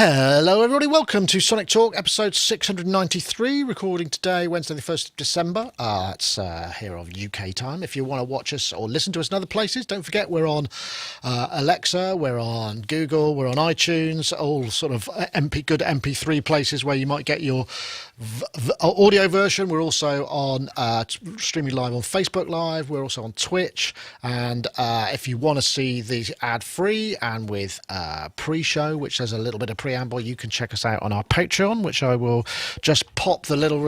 Hello everybody, welcome to Sonic Talk episode 693, recording today Wednesday the 1st of December. It's here on UK time. If you want to watch us or listen to us in other places, don't forget we're on Alexa, we're on Google, we're on iTunes, all sort of good MP3 places where you might get your audio version. We're also on streaming live on Facebook Live, we're also on Twitch, and if you want to see the ad-free and with pre-show, which there's a little bit of preamble, you can check us out on our Patreon, which I will just pop the little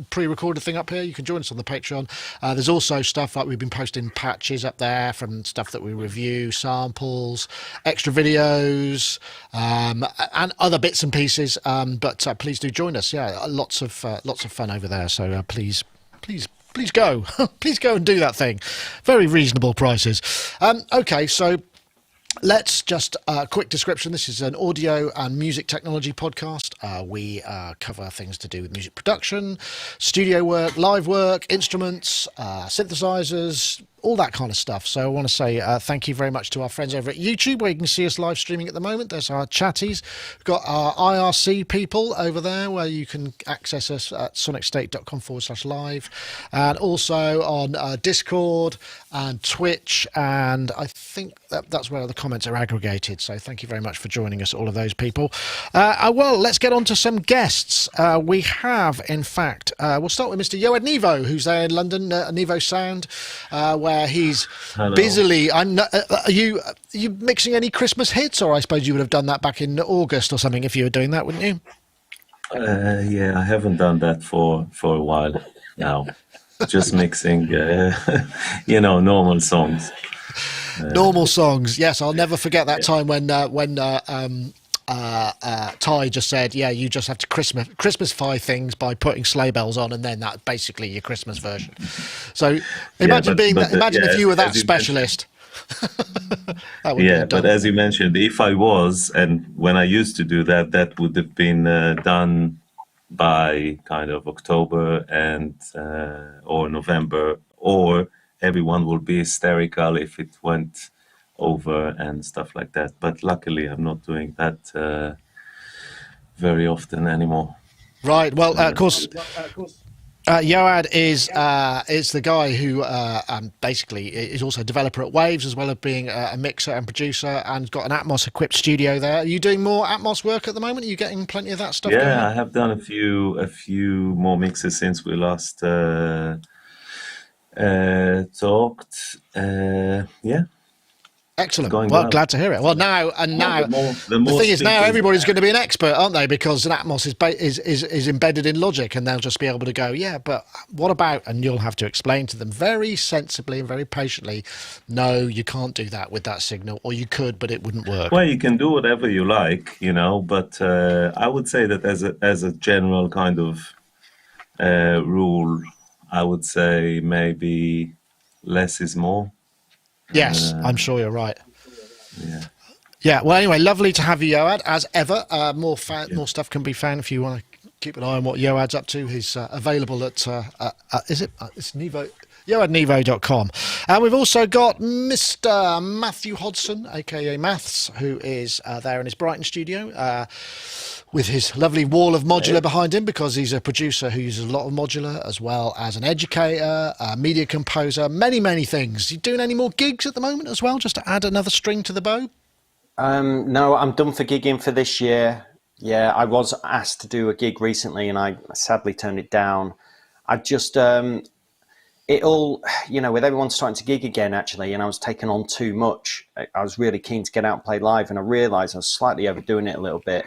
pre-recorded thing up here. You can join us on the Patreon. There's also stuff like we've been posting patches up there from stuff that we review, samples, extra videos, and other bits and pieces. But please do join us. Yeah, lots of fun over there. So please go, please go and do that thing. Very reasonable prices. Okay, so. Let's just quick description. This is an audio and music technology podcast. We cover things to do with music production, studio work, live work, instruments, synthesizers, all that kind of stuff. So I want to say thank you very much to our friends over at YouTube, where you can see us live streaming at the moment. There's our chatties. We've got our IRC people over there, where you can access us at sonicstate.com/live, and also on Discord and Twitch, and I think that's where the comments are aggregated. So thank you very much for joining us, all of those people. Well, let's get on to some guests. We have, in fact, we'll start with Mr. Yoad Nevo, who's there in London, Nevo Sound, where he's busily. Are you mixing any Christmas hits, or I suppose you would have done that back in August or something if you were doing that, wouldn't you? Yeah, I haven't done that for a while now. Just mixing, normal songs. Normal songs, yes. I'll never forget that time when Ty just said, "Yeah, you just have to Christmasify things by putting sleigh bells on, and then that's basically your Christmas version." So imagine if you were that specialist. But as you mentioned, if I was, and when I used to do that, that would have been done by kind of October and or November, or everyone will be hysterical if it went over and stuff like that. But luckily I'm not doing that very often anymore. Right. Well, of course, Yoad is the guy who basically is also a developer at Waves, as well as being a mixer and producer, and got an ATMOS equipped studio there. Are you doing more ATMOS work at the moment? Are you getting plenty of that stuff going on? I have done a few more mixes since we last talked. Excellent. Well, glad to hear it. Well, the thing is, now everybody's going to be an expert, aren't they? Because an ATMOS is embedded in Logic, and they'll just be able to go, yeah, but what about? And you'll have to explain to them very sensibly and very patiently, no, you can't do that with that signal, or you could, but it wouldn't work. Well, you can do whatever you like, but I would say that as a general kind of rule, I would say maybe less is more. Yes, I'm sure you're right. Yeah. Yeah. Well, anyway, lovely to have you, Yoad, as ever. More stuff can be found if you want to keep an eye on what Yoad's up to. He's available at it's Nevo, yoadnevo.com. And we've also got Mr. Matthew Hodson, aka MATTHS, who is there in his Brighton studio. With his lovely wall of modular behind him, because he's a producer who uses a lot of modular, as well as an educator, a media composer, many things. You doing any more gigs at the moment as well, just to add another string to the bow? No, I'm done for gigging for this year. Yeah, I was asked to do a gig recently, and I sadly turned it down. I just, with everyone starting to gig again, actually, and I was taking on too much. I was really keen to get out and play live, and I realised I was slightly overdoing it a little bit.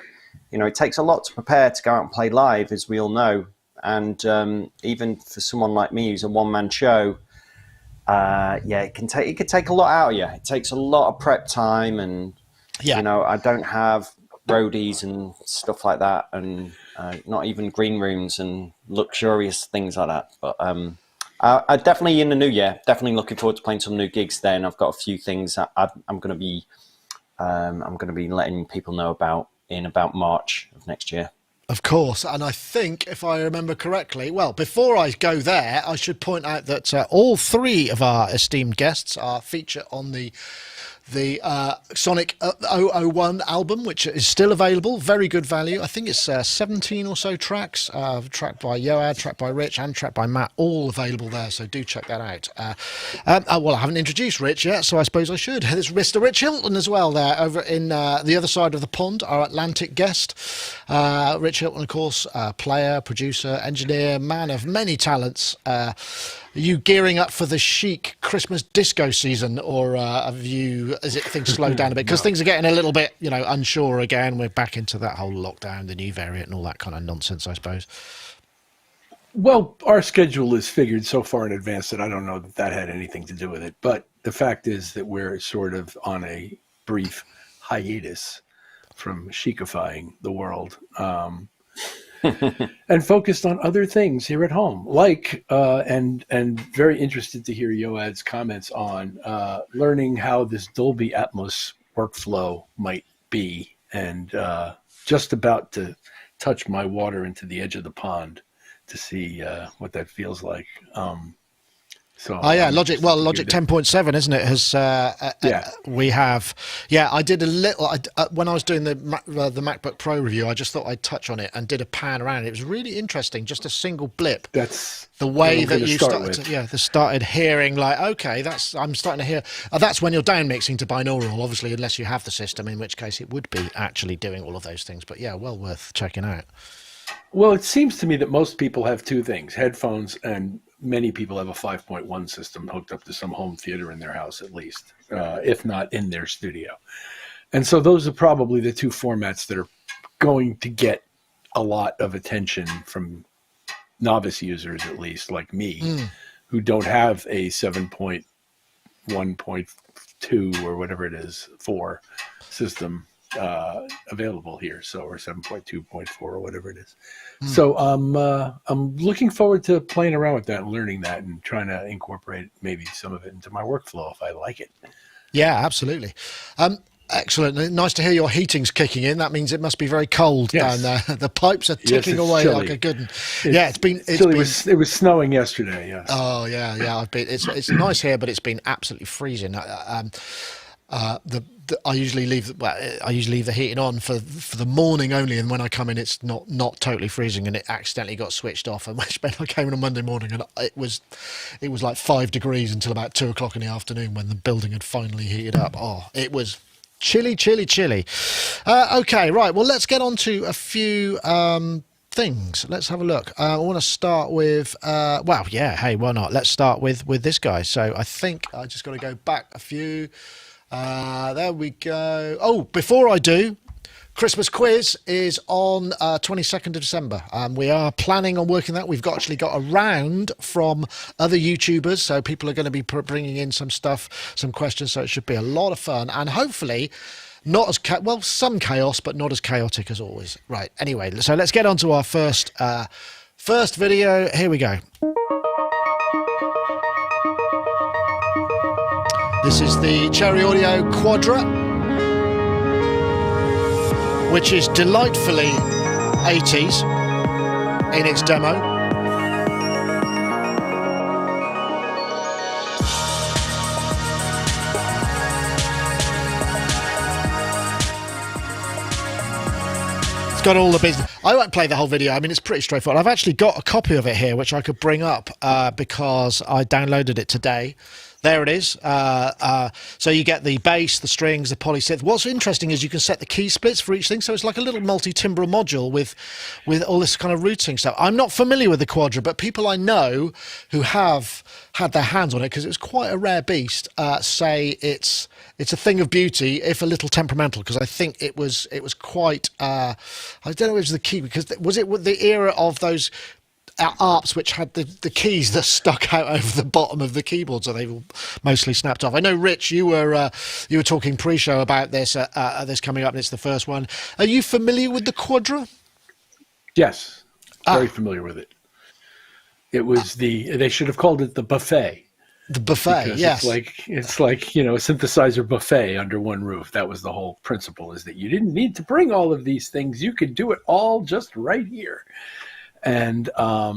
It takes a lot to prepare to go out and play live, as we all know. And even for someone like me, who's a one-man show, it could take a lot out of you. It takes a lot of prep time, and I don't have roadies and stuff like that, and not even green rooms and luxurious things like that. But I definitely, in the new year, definitely looking forward to playing some new gigs then. I've got a few things I'm going to be letting people know about in about March of next year. Of course, and I think, if I remember correctly, well, before I go there, I should point out that all three of our esteemed guests are featured on the the Sonic 001 album, which is still available. Very good value. I think it's 17 or so tracks, tracked by Yoad, tracked by Rich, and tracked by Matt, all available there. So do check that out. Well, I haven't introduced Rich yet, so I suppose I should. There's Mr. Rich Hilton as well there over in the other side of the pond, our Atlantic guest. Rich Hilton, of course, player, producer, engineer, man of many talents. Are you gearing up for the chic Christmas disco season, or is it things slowed down a bit? Because things are getting a little bit, unsure again. We're back into that whole lockdown, the new variant, and all that kind of nonsense, I suppose. Well, our schedule is figured so far in advance that I don't know that had anything to do with it. But the fact is that we're sort of on a brief hiatus from chicifying the world. And focused on other things here at home, like and very interested to hear Yoad's comments on learning how this Dolby Atmos workflow might be, and just about to touch my water into the edge of the pond to see what that feels like. Logic 10.7, isn't it? We have. I did a little when I was doing the MacBook Pro review. I just thought I'd touch on it and did a pan around. It was really interesting, just a single blip. That's the way that you started hearing, like, okay, I'm starting to hear. That's when you're down mixing to binaural, obviously, unless you have the system, in which case it would be actually doing all of those things. But yeah, well worth checking out. Well, it seems to me that most people have two things: headphones, and many people have a 5.1 system hooked up to some home theater in their house, at least, if not in their studio. And so those are probably the two formats that are going to get a lot of attention from novice users, at least, like me, who don't have a 7.1.2 or whatever it is, 4 system available here, or 7.2.4 or whatever it is. So I'm looking forward to playing around with that and learning that and trying to incorporate maybe some of it into my workflow if I like it. Yeah, absolutely. Excellent. Nice to hear your heating's kicking in. That means it must be very cold down there. The pipes are ticking away chilly. like a good one. It's been it was snowing yesterday. Yes. Oh yeah. It's nice here, but it's been absolutely freezing. I usually leave the heating on for the morning only, and when I come in, it's not totally freezing, and it accidentally got switched off. And which meant I came in on Monday morning, and it was like 5 degrees until about 2 o'clock in the afternoon when the building had finally heated up. Oh, it was chilly. Okay, right. Well, let's get on to a few things. Let's have a look. I want to start with why not? Let's start with this guy. So I think I just got to go back a few. There we go. Oh, before I do, Christmas quiz is on 22nd of December. We are planning on working that. We've actually got a round from other YouTubers, so people are going to be bringing in some stuff, some questions, so it should be a lot of fun, and hopefully not as some chaos, but not as chaotic as always. Right, anyway, so let's get on to our first video. Here we go. This is the Cherry Audio Quadra, which is delightfully 80s in its demo. It's got all the business. I won't play the whole video. I mean, it's pretty straightforward. I've actually got a copy of it here, which I could bring up because I downloaded it today. There it is. So you get the bass, the strings, the polysynth. What's interesting is you can set the key splits for each thing. So it's like a little multi-timbral module with all this kind of routing stuff. I'm not familiar with the Quadra, but people I know who have had their hands on it, because it was quite a rare beast, say it's a thing of beauty, if a little temperamental, because I think it was quite, I don't know if it was the key, because was it the era of those ARPs which had the keys that stuck out over the bottom of the keyboard, so they were mostly snapped off. I know, Rich, you were talking pre-show about this coming up, and it's the first one. Are you familiar with the Quadra? Yes, very familiar with it. It was they should have called it the buffet. The buffet, because yes. It's like a synthesizer buffet under one roof. That was the whole principle, is that you didn't need to bring all of these things. You could do it all just right here. And to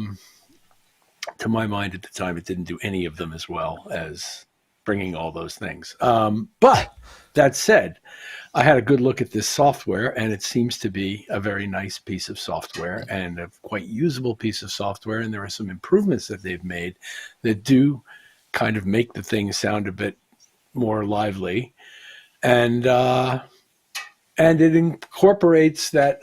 my mind at the time, it didn't do any of them as well as bringing all those things. But That said, I had a good look at this software, and it seems to be a very nice piece of software and a quite usable piece of software. And there are some improvements that they've made that do kind of make the thing sound a bit more lively, and it incorporates that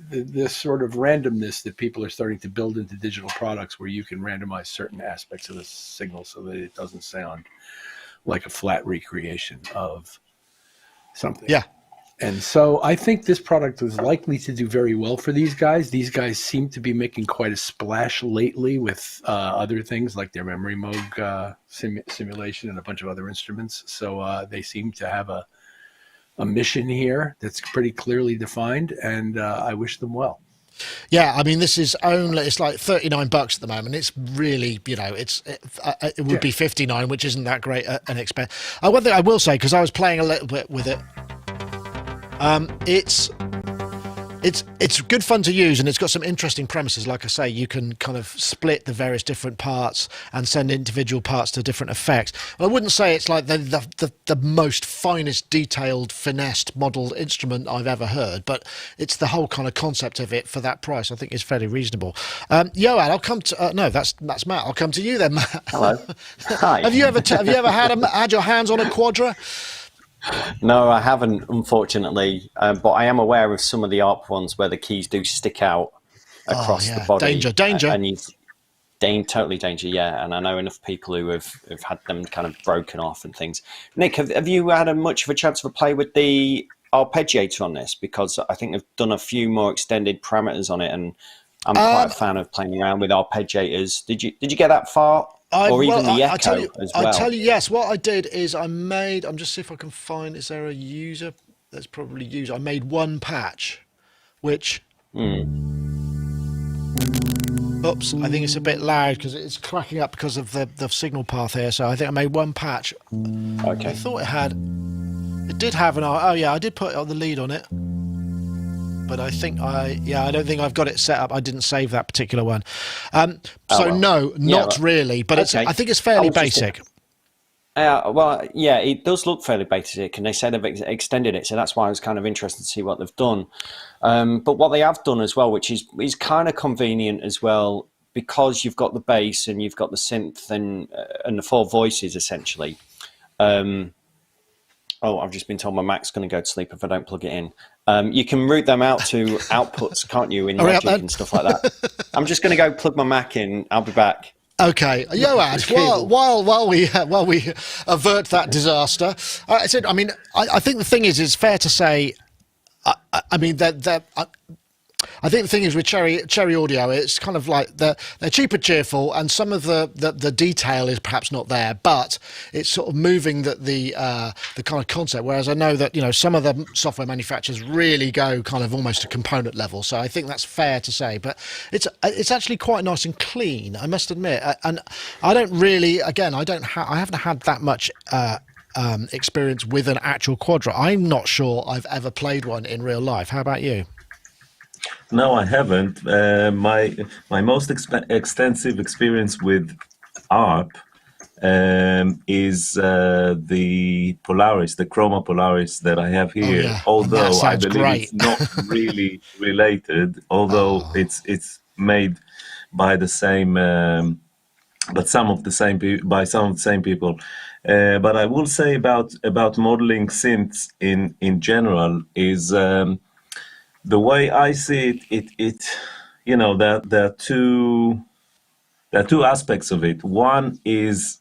this sort of randomness that people are starting to build into digital products, where you can randomize certain aspects of the signal so that it doesn't sound like a flat recreation of something. Yeah. And so I think this product is likely to do very well for these guys. These guys seem to be making quite a splash lately with other things like their memory moog simulation and a bunch of other instruments. So they seem to have a mission here that's pretty clearly defined, and I wish them well. Yeah, I mean, this is it's like $39 at the moment. It's really, it would be 59, which isn't that great an expense. One thing I will say, because I was playing a little bit with it, it's good fun to use, and it's got some interesting premises. Like I say, you can kind of split the various different parts and send individual parts to different effects. I wouldn't say it's like the most finest, detailed, finessed, modelled instrument I've ever heard, but it's the whole kind of concept of it for that price. I think is fairly reasonable. Yoad, I'll come to no, that's Matt. I'll come to you then, Matt. Hello. Hi. Have you ever had your hands on a Quadra? No, I haven't, unfortunately. But I am aware of some of the ARP ones where the keys do stick out across the body. Danger. And totally danger, yeah. And I know enough people who have had them kind of broken off and things. Nick, have you had much of a chance of a play with the arpeggiator on this? Because I think they've done a few more extended parameters on it, and I'm quite a fan of playing around with arpeggiators. Did you get that far? Even the echo as well. I tell you, yes. What I did is I'm just see if I can find, is there a user? There's probably user. I made one patch, which, oops, I think it's a bit loud because it's cracking up because of the signal path here. So I think I made one patch. Okay. I thought it did have I did put the lead on it. But I think I don't think I've got it set up. I didn't save that particular one. No, not really. But okay. I think it's fairly basic. It does look fairly basic, and they said they've extended it, so that's why I was kind of interested to see what they've done. But what they have done as well, which is kind of convenient as well, because you've got the bass and you've got the synth and the four voices essentially. I've just been told my Mac's going to go to sleep if I don't plug it in. You can route them out to outputs, can't you, in Logic and stuff like that? I'm just going to go plug my Mac in. I'll be back. Okay, Yoad, while we avert that disaster, I think the thing is, it's fair to say, I think the thing is with Cherry Audio, it's kind of like they're cheap and cheerful, and some of the detail is perhaps not there, but it's sort of moving the kind of concept. Whereas I know that some of the software manufacturers really go kind of almost to component level. So I think that's fair to say. But it's actually quite nice and clean, I must admit. And I don't really, again, I haven't had that much experience with an actual Quadra. I'm not sure I've ever played one in real life. How about you? No, I haven't. My most extensive experience with ARP is the Polaris, the Chroma Polaris that I have here. Oh, yeah. Although I believe great. it's not really related, although it's made by the same, but some of the same people. But I will say about modeling synths in general is. The way I see it there are two aspects of it. One is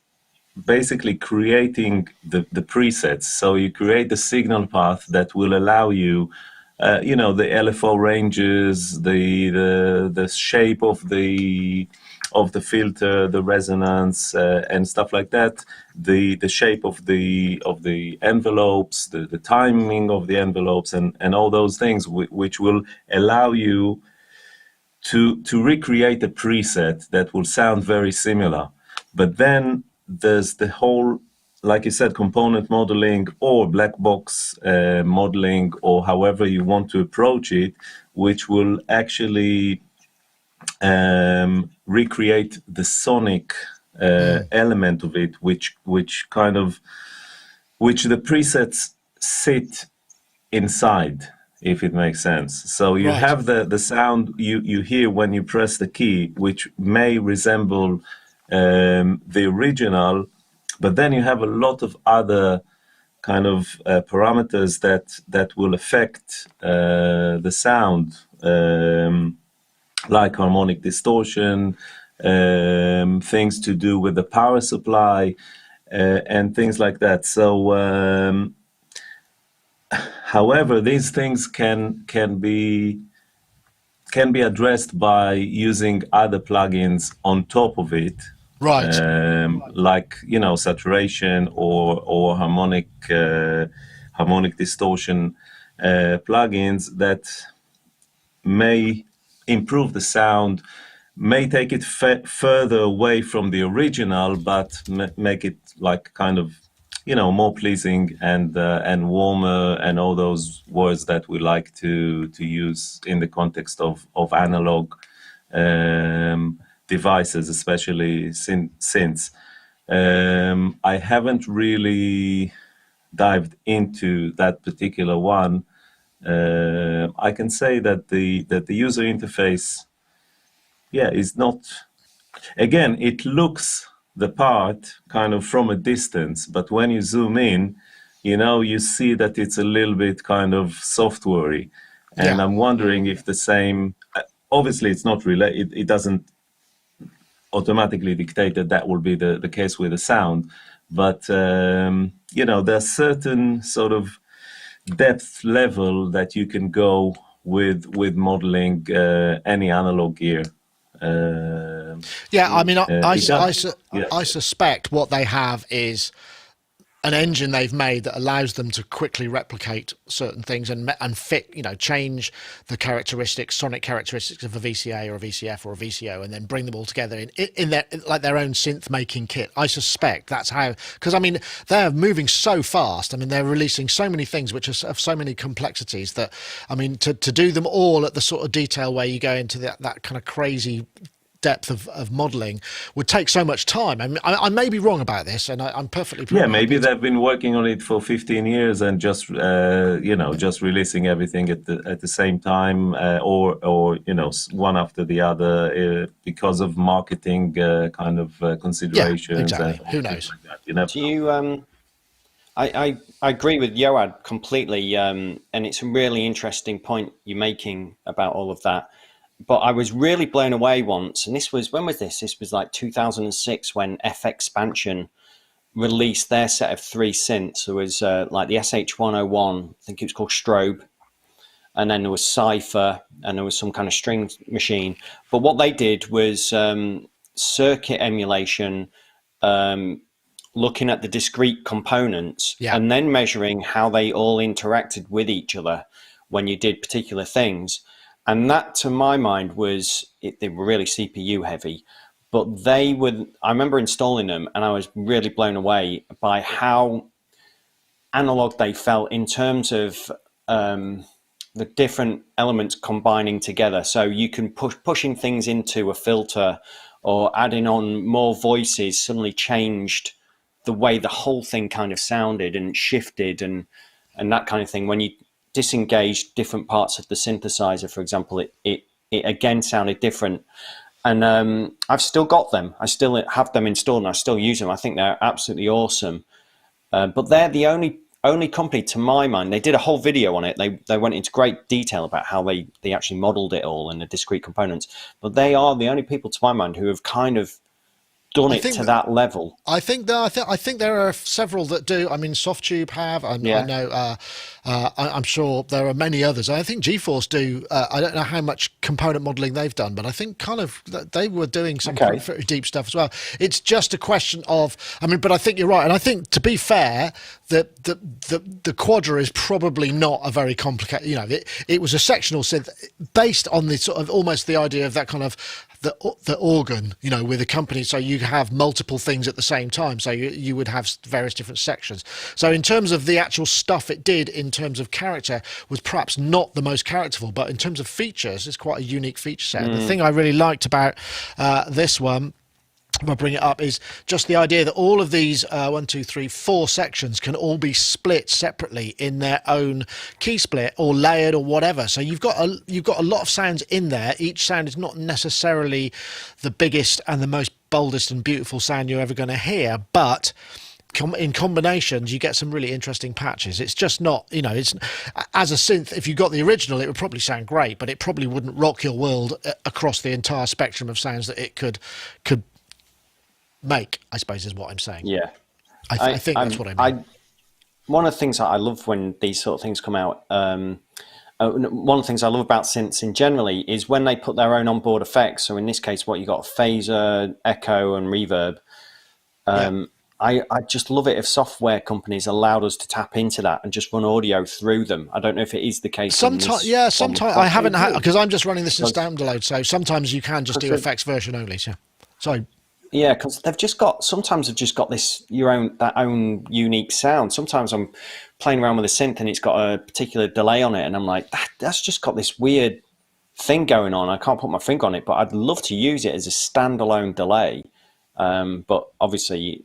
basically creating the presets. So you create the signal path that will allow you, the LFO ranges, the shape of the filter, the resonance, and stuff like that. The shape of the envelopes, the timing of the envelopes, and all those things, which will allow you to recreate a preset that will sound very similar. But then there's the whole, like you said, component modeling or black box modeling, or however you want to approach it, which will actually recreate the sonic element of it, which kind of which the presets sit inside, if it makes sense. So you Right. have the sound you hear when you press the key, which may resemble the original, but then you have a lot of other kind of parameters that will affect the sound, like harmonic distortion, things to do with the power supply, and things like that. So, however, these things can be addressed by using other plugins on top of it, Right. like saturation or harmonic distortion plugins that may improve the sound, may take it further away from the original, but make it like kind of more pleasing and warmer, and all those words that we like to use in the context of analog devices, especially synths. I haven't really dived into that particular one. I can say that the user interface, is not. Again, it looks the part kind of from a distance, but when you zoom in, you see that it's a little bit kind of software-y. And I'm wondering if the same. Obviously, it's not related. It doesn't automatically dictate that will be the case with the sound, but there's certain sort of depth level that you can go with modeling any analog gear. I mean, I suspect what they have is an engine they've made that allows them to quickly replicate certain things and fit, change the sonic characteristics of a VCA or a VCF or a VCO, and then bring them all together in their own synth making kit. I suspect that's how, because I mean, they're moving so fast. I mean, they're releasing so many things which are of so many complexities that, I mean, to do them all at the sort of detail where you go into that kind of crazy depth of modeling would take so much time. I mean, I may be wrong about this, and I'm perfectly maybe they've been working on it for 15 years and just just releasing everything at the same time, or one after the other, because of marketing kind of considerations. Yeah, exactly. Who knows? Like that, Do you? I agree with Yoad completely, and it's a really interesting point you're making about all of that. But I was really blown away once, and when was this? This was like 2006 when F-Expansion released their set of 3 synths. There was like the SH101, I think it was called Strobe, and then there was SciFi, and there was some kind of string machine. But what they did was circuit emulation, looking at the discrete components, and then measuring how they all interacted with each other when you did particular things. And that, to my mind, they were really CPU heavy, but I remember installing them and I was really blown away by how analog they felt in terms of the different elements combining together. So you can pushing things into a filter or adding on more voices suddenly changed the way the whole thing kind of sounded and shifted and that kind of thing. When you disengaged different parts of the synthesizer, for example, it again sounded different. And I've still got them. I still have them installed and I still use them. I think they're absolutely awesome. But they're the only company, to my mind. They did a whole video on it. They went into great detail about how they actually modeled it all and the discrete components. But they are the only people, to my mind, who have kind of done it to that level. I think there are several that do. I mean, Softube have. I know. I'm sure there are many others. I think GeForce do. I don't know how much component modeling they've done, but I think kind of they were doing some pretty deep stuff as well. It's just a question of. I mean, but I think you're right, and I think, to be fair, the Quadra is probably not a very complicated. It was a sectional synth based on the sort of almost the idea of that kind of the organ, with a company, so you have multiple things at the same time, so you would have various different sections. So in terms of the actual stuff it did in terms of character was perhaps not the most characterful, but in terms of features, it's quite a unique feature set. The thing I really liked about this one I bring it up is just the idea that all of these 1, 2, 3, 4 sections can all be split separately in their own key split or layered or whatever. So you've got a lot of sounds in there. Each sound is not necessarily the biggest and the most boldest and beautiful sound you're ever going to hear, but in combinations you get some really interesting patches. It's just not, it's as a synth, if you got the original it would probably sound great, but it probably wouldn't rock your world across the entire spectrum of sounds that it could make, I suppose, is what I'm saying. Yeah, I think that's what I mean. One of the things that I love when these sort of things come out, one of the things I love about synths in generally is when they put their own onboard effects. So in this case, what you got, phaser, echo, and reverb. I just love it if software companies allowed us to tap into that and just run audio through them. I don't know if it is the case. Sometimes I haven't had, because I'm just running this in standalone. So sometimes you can just do effects version only. So sorry. Yeah, because sometimes they've just got this that own unique sound. Sometimes I'm playing around with a synth and it's got a particular delay on it, and I'm like, that's just got this weird thing going on. I can't put my finger on it, but I'd love to use it as a standalone delay. But obviously,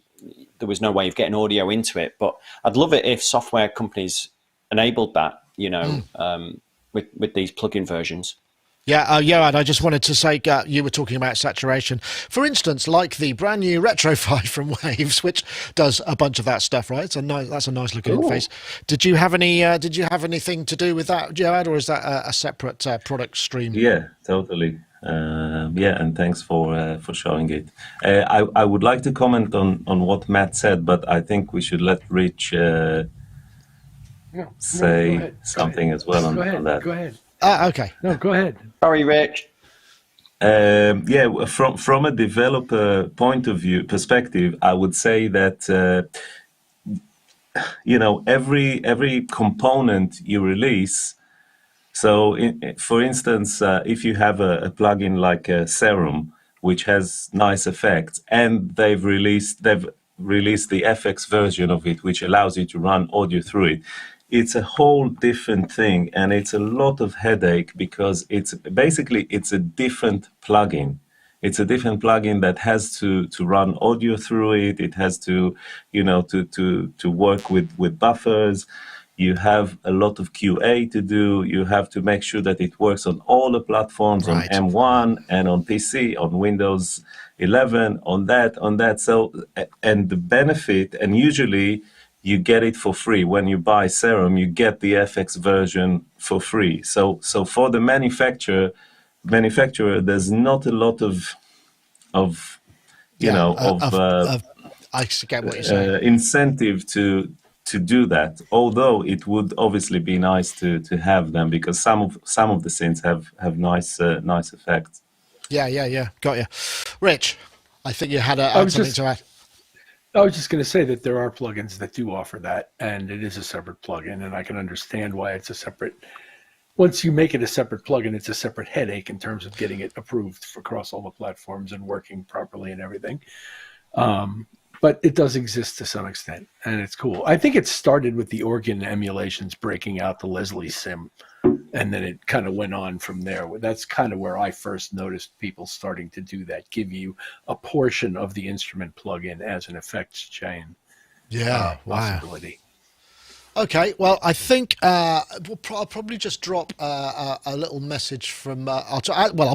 there was no way of getting audio into it. But I'd love it if software companies enabled that, with these plugin versions. Yeah, Yoad, I just wanted to say, you were talking about saturation. For instance, like the brand new Retro-Fi from Waves, which does a bunch of that stuff, right? That's a nice looking interface. Did you have anything to do with that, Yoad, or is that a separate product stream? Yeah, totally. And thanks for showing it. I would like to comment on what Matt said, but I think we should let Rich say something as well on that. Go ahead. Okay. No, go ahead. Sorry, Rich. From a developer perspective, I would say that every component you release. So, for instance, if you have a plugin like Serum, which has nice effects, and they've released the FX version of it, which allows you to run audio through it. It's a whole different thing, and it's a lot of headache because it's a different plugin. It's a different plugin that has to run audio through it. It has to, to work with buffers. You have a lot of QA to do. You have to make sure that it works on all the platforms, right, on M1 and on PC, on Windows 11, on that. So, and the benefit, and usually you get it for free. When you buy Serum, you get the FX version for free. So for the manufacturer, there's not a lot of I get what you're saying. Incentive to do that. Although it would obviously be nice to have them, because some of the synths have nice effects. Yeah. Got you, Rich. I think you had something to add. I was just going to say that there are plugins that do offer that, and it is a separate plugin, and I can understand why it's a separate. Once you make it a separate plugin, it's a separate headache in terms of getting it approved across all the platforms and working properly and everything. But it does exist to some extent, and it's cool. I think it started with the organ emulations breaking out the Leslie sim, and then it kind of went on from there. That's kind of where I first noticed people starting to do that, give you a portion of the instrument plugin as an effects chain. Yeah, possibility. Okay, well, I think I'll probably just drop a little message from. I'll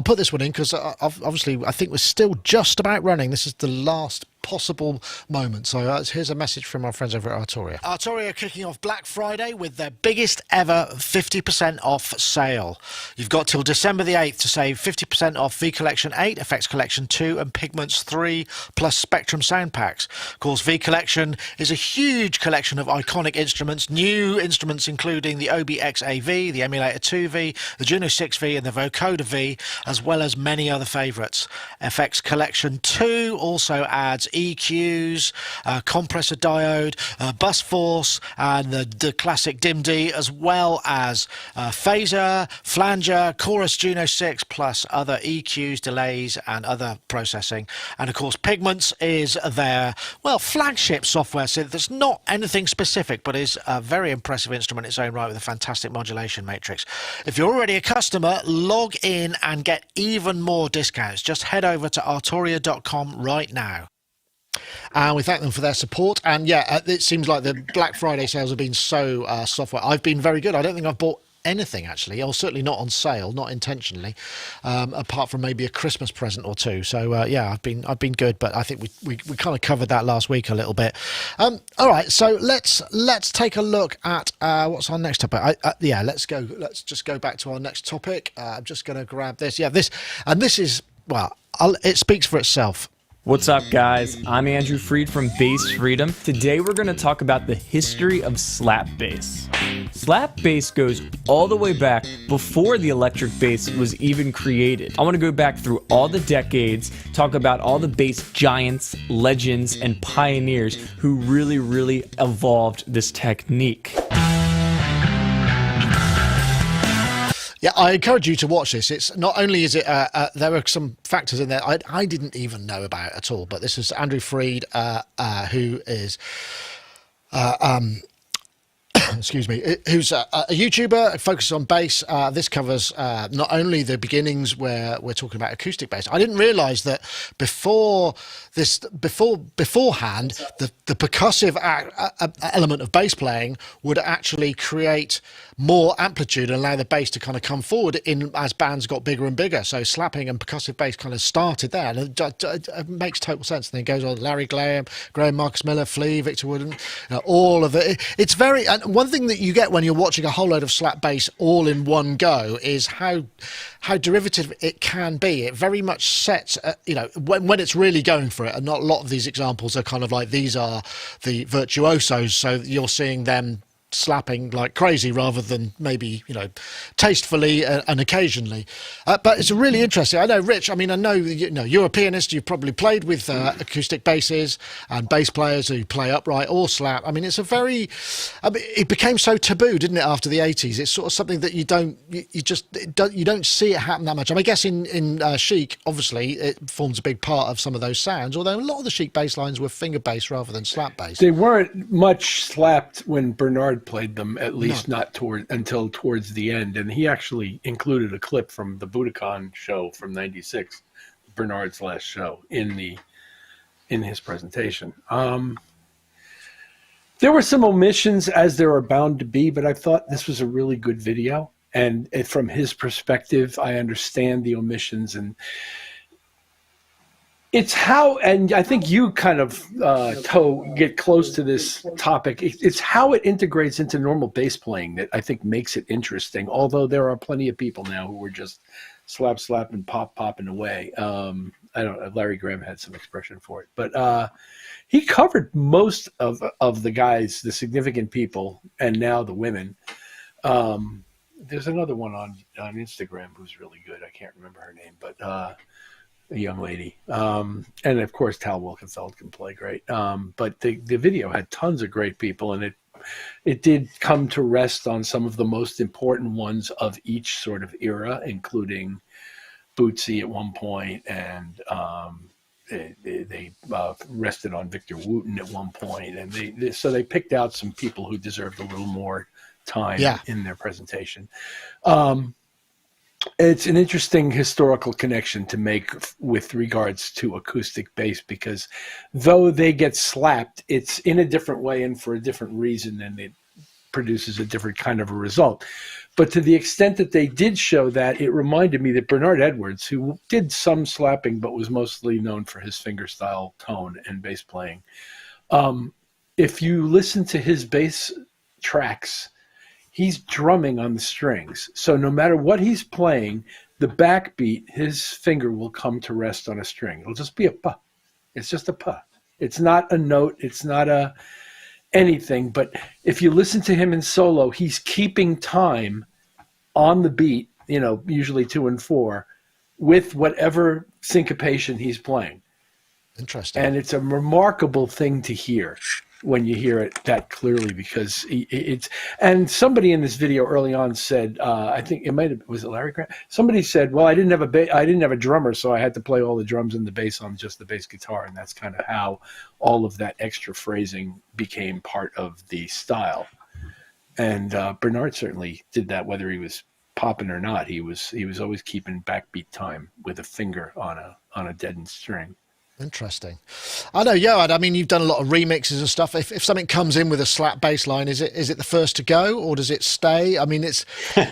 put this one in because obviously I think we're still just about running. This is the last possible moment. So here's a message from our friends over at Arturia. Arturia are kicking off Black Friday with their biggest ever 50% off sale. You've got till December the 8th to save 50% off V Collection 8, Effects Collection 2 and Pigments 3 plus Spectrum sound packs. Of course, V Collection is a huge collection of iconic instruments, new instruments including the OBX-AV, the Emulator 2V, the Juno 6V and the Vocoder V, as well as many other favourites. FX Collection 2 also adds EQs, compressor diode, bus force, and the classic DIMD, as well as phaser, flanger, chorus Juno 6, plus other EQs, delays, and other processing. And of course, Pigments is their, well, flagship software synth that's not anything specific, but is a very impressive instrument in its own right with a fantastic modulation matrix. If you're already a customer, log in and get even more discounts. Just head over to arturia.com right now. And we thank them for their support. And yeah, it seems like the Black Friday sales have been so software. I've been very good. I don't think I've bought anything actually, or certainly not on sale, not intentionally, apart from maybe a Christmas present or two. So yeah, I've been good, but I think we kind of covered that last week a little bit. All right, so let's take a look at what's our next topic. Yeah, let's just go back to our next topic. I'm just going to grab this. Yeah, this is, well, it speaks for itself. What's up, guys? I'm Andrew Freed from Bass Freedom. Today we're going to talk about the history of slap bass. Slap bass goes all the way back before the electric bass was even created. I want to go back through all the decades, talk about all the bass giants, legends, and pioneers who really evolved this technique. Yeah, I encourage you to watch this. It's not only is it there are some factors in there I didn't even know about at all, but this is Andrew Freed, who is excuse me, who's a YouTuber, focuses on bass. This covers not only the beginnings where we're talking about acoustic bass. I didn't realise that beforehand, the percussive element of bass playing would actually create more amplitude and allow the bass to kind of come forward as bands got bigger and bigger. So slapping and percussive bass kind of started there, and it makes total sense. And then it goes on Larry Graham, Marcus Miller, Flea, Victor Wooden, all of it. It's very, and one thing that you get when you're watching a whole load of slap bass all in one go is how derivative it can be. It very much sets, when it's really going for it, and not a lot of these examples are kind of like, these are the virtuosos, so you're seeing them slapping like crazy rather than maybe tastefully and occasionally, but it's really interesting. I know, Rich, I know you're a pianist. You've probably played with acoustic basses and bass players who play upright or slap. It's a very it became so taboo, didn't it, after the 80s? It's sort of something that you don't see it happen that much. I guess in Chic, obviously it forms a big part of some of those sounds, although a lot of the Chic bass lines were finger bass rather than slap bass. They weren't much slapped when Bernard played them, at least not until towards the end. And he actually included a clip from the Budokan show from '96, Bernard's last show, in his presentation. There were some omissions, as there are bound to be, but I thought this was a really good video. And from his perspective, I understand the omissions, and it's how, and I think you kind of get close to this topic. It's how it integrates into normal bass playing that I think makes it interesting. Although there are plenty of people now who are just slap and popping away. I don't know. Larry Graham had some expression for it, but he covered most of the guys, the significant people, and now the women. There's another one on Instagram who's really good. I can't remember her name, but a young lady. And of course, Tal Wilkenfeld can play great. But the video had tons of great people, and it did come to rest on some of the most important ones of each sort of era, including Bootsy at one point, and they rested on Victor Wooten at one point, and so they picked out some people who deserved a little more time in their presentation. It's an interesting historical connection to make with regards to acoustic bass, because though they get slapped, it's in a different way and for a different reason, and it produces a different kind of a result. But to the extent that they did show that, it reminded me that Bernard Edwards, who did some slapping but was mostly known for his fingerstyle tone and bass playing, if you listen to his bass tracks, he's drumming on the strings. So no matter what he's playing, the backbeat, his finger will come to rest on a string. It'll just be a pa. It's just a pa. It's not a note. It's not a anything. But if you listen to him in solo, he's keeping time on the beat, usually 2 and 4, with whatever syncopation he's playing. Interesting. And it's a remarkable thing to hear when you hear it that clearly, because it's, and somebody in this video early on said, I think it might have, was it Larry Grant? Somebody said, well, I didn't have a drummer, so I had to play all the drums and the bass on just the bass guitar. And that's kind of how all of that extra phrasing became part of the style. And Bernard certainly did that, whether he was popping or not. He was always keeping backbeat time with a finger on a deadened string. Interesting. I know, Yoad, I mean, you've done a lot of remixes and stuff. If something comes in with a slap bass line, is it the first to go, or does it stay? I mean,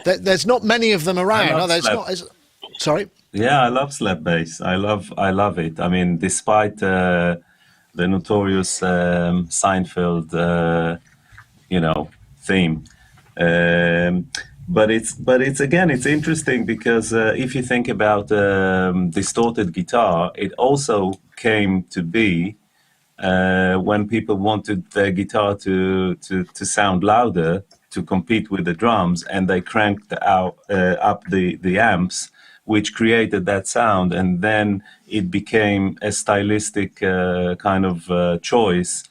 there's not many of them around, are there? Sorry? Yeah, I love slap bass. I love it. I mean, despite the notorious Seinfeld, theme. But it's interesting because if you think about distorted guitar, it also came to be when people wanted their guitar to sound louder, to compete with the drums, and they cranked up the amps, which created that sound, and then it became a stylistic kind of choice,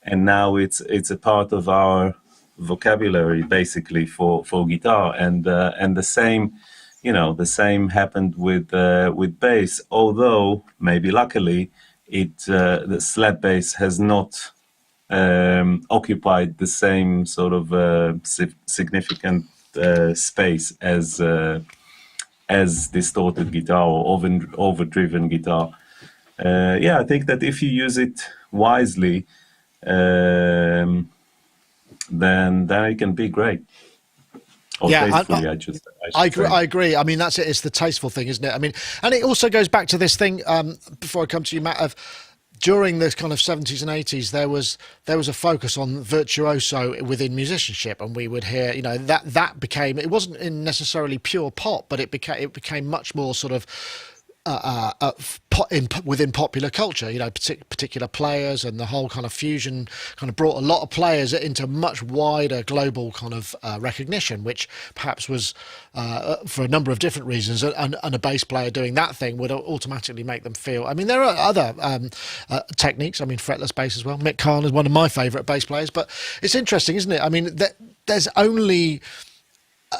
and now it's a part of our vocabulary basically for guitar, and the same happened with bass, although maybe luckily the slap bass has not occupied the same sort of significant space as distorted guitar or overdriven guitar. I think that if you use it wisely, then it can be great. Or tastefully, I agree. I mean, that's it. It's the tasteful thing, isn't it? I mean, and it also goes back to this thing, before I come to you, Matt, of during the kind of 70s and 80s, there was a focus on virtuoso within musicianship, and we would hear, that became, it wasn't in necessarily pure pop, but it became much more sort of within popular culture, particular players, and the whole kind of fusion kind of brought a lot of players into much wider global kind of recognition, which perhaps was for a number of different reasons, and a bass player doing that thing would automatically make them feel. I mean, there are other techniques. I mean, fretless bass as well. Mick Karn is one of my favourite bass players, but it's interesting, isn't it? I mean, there's only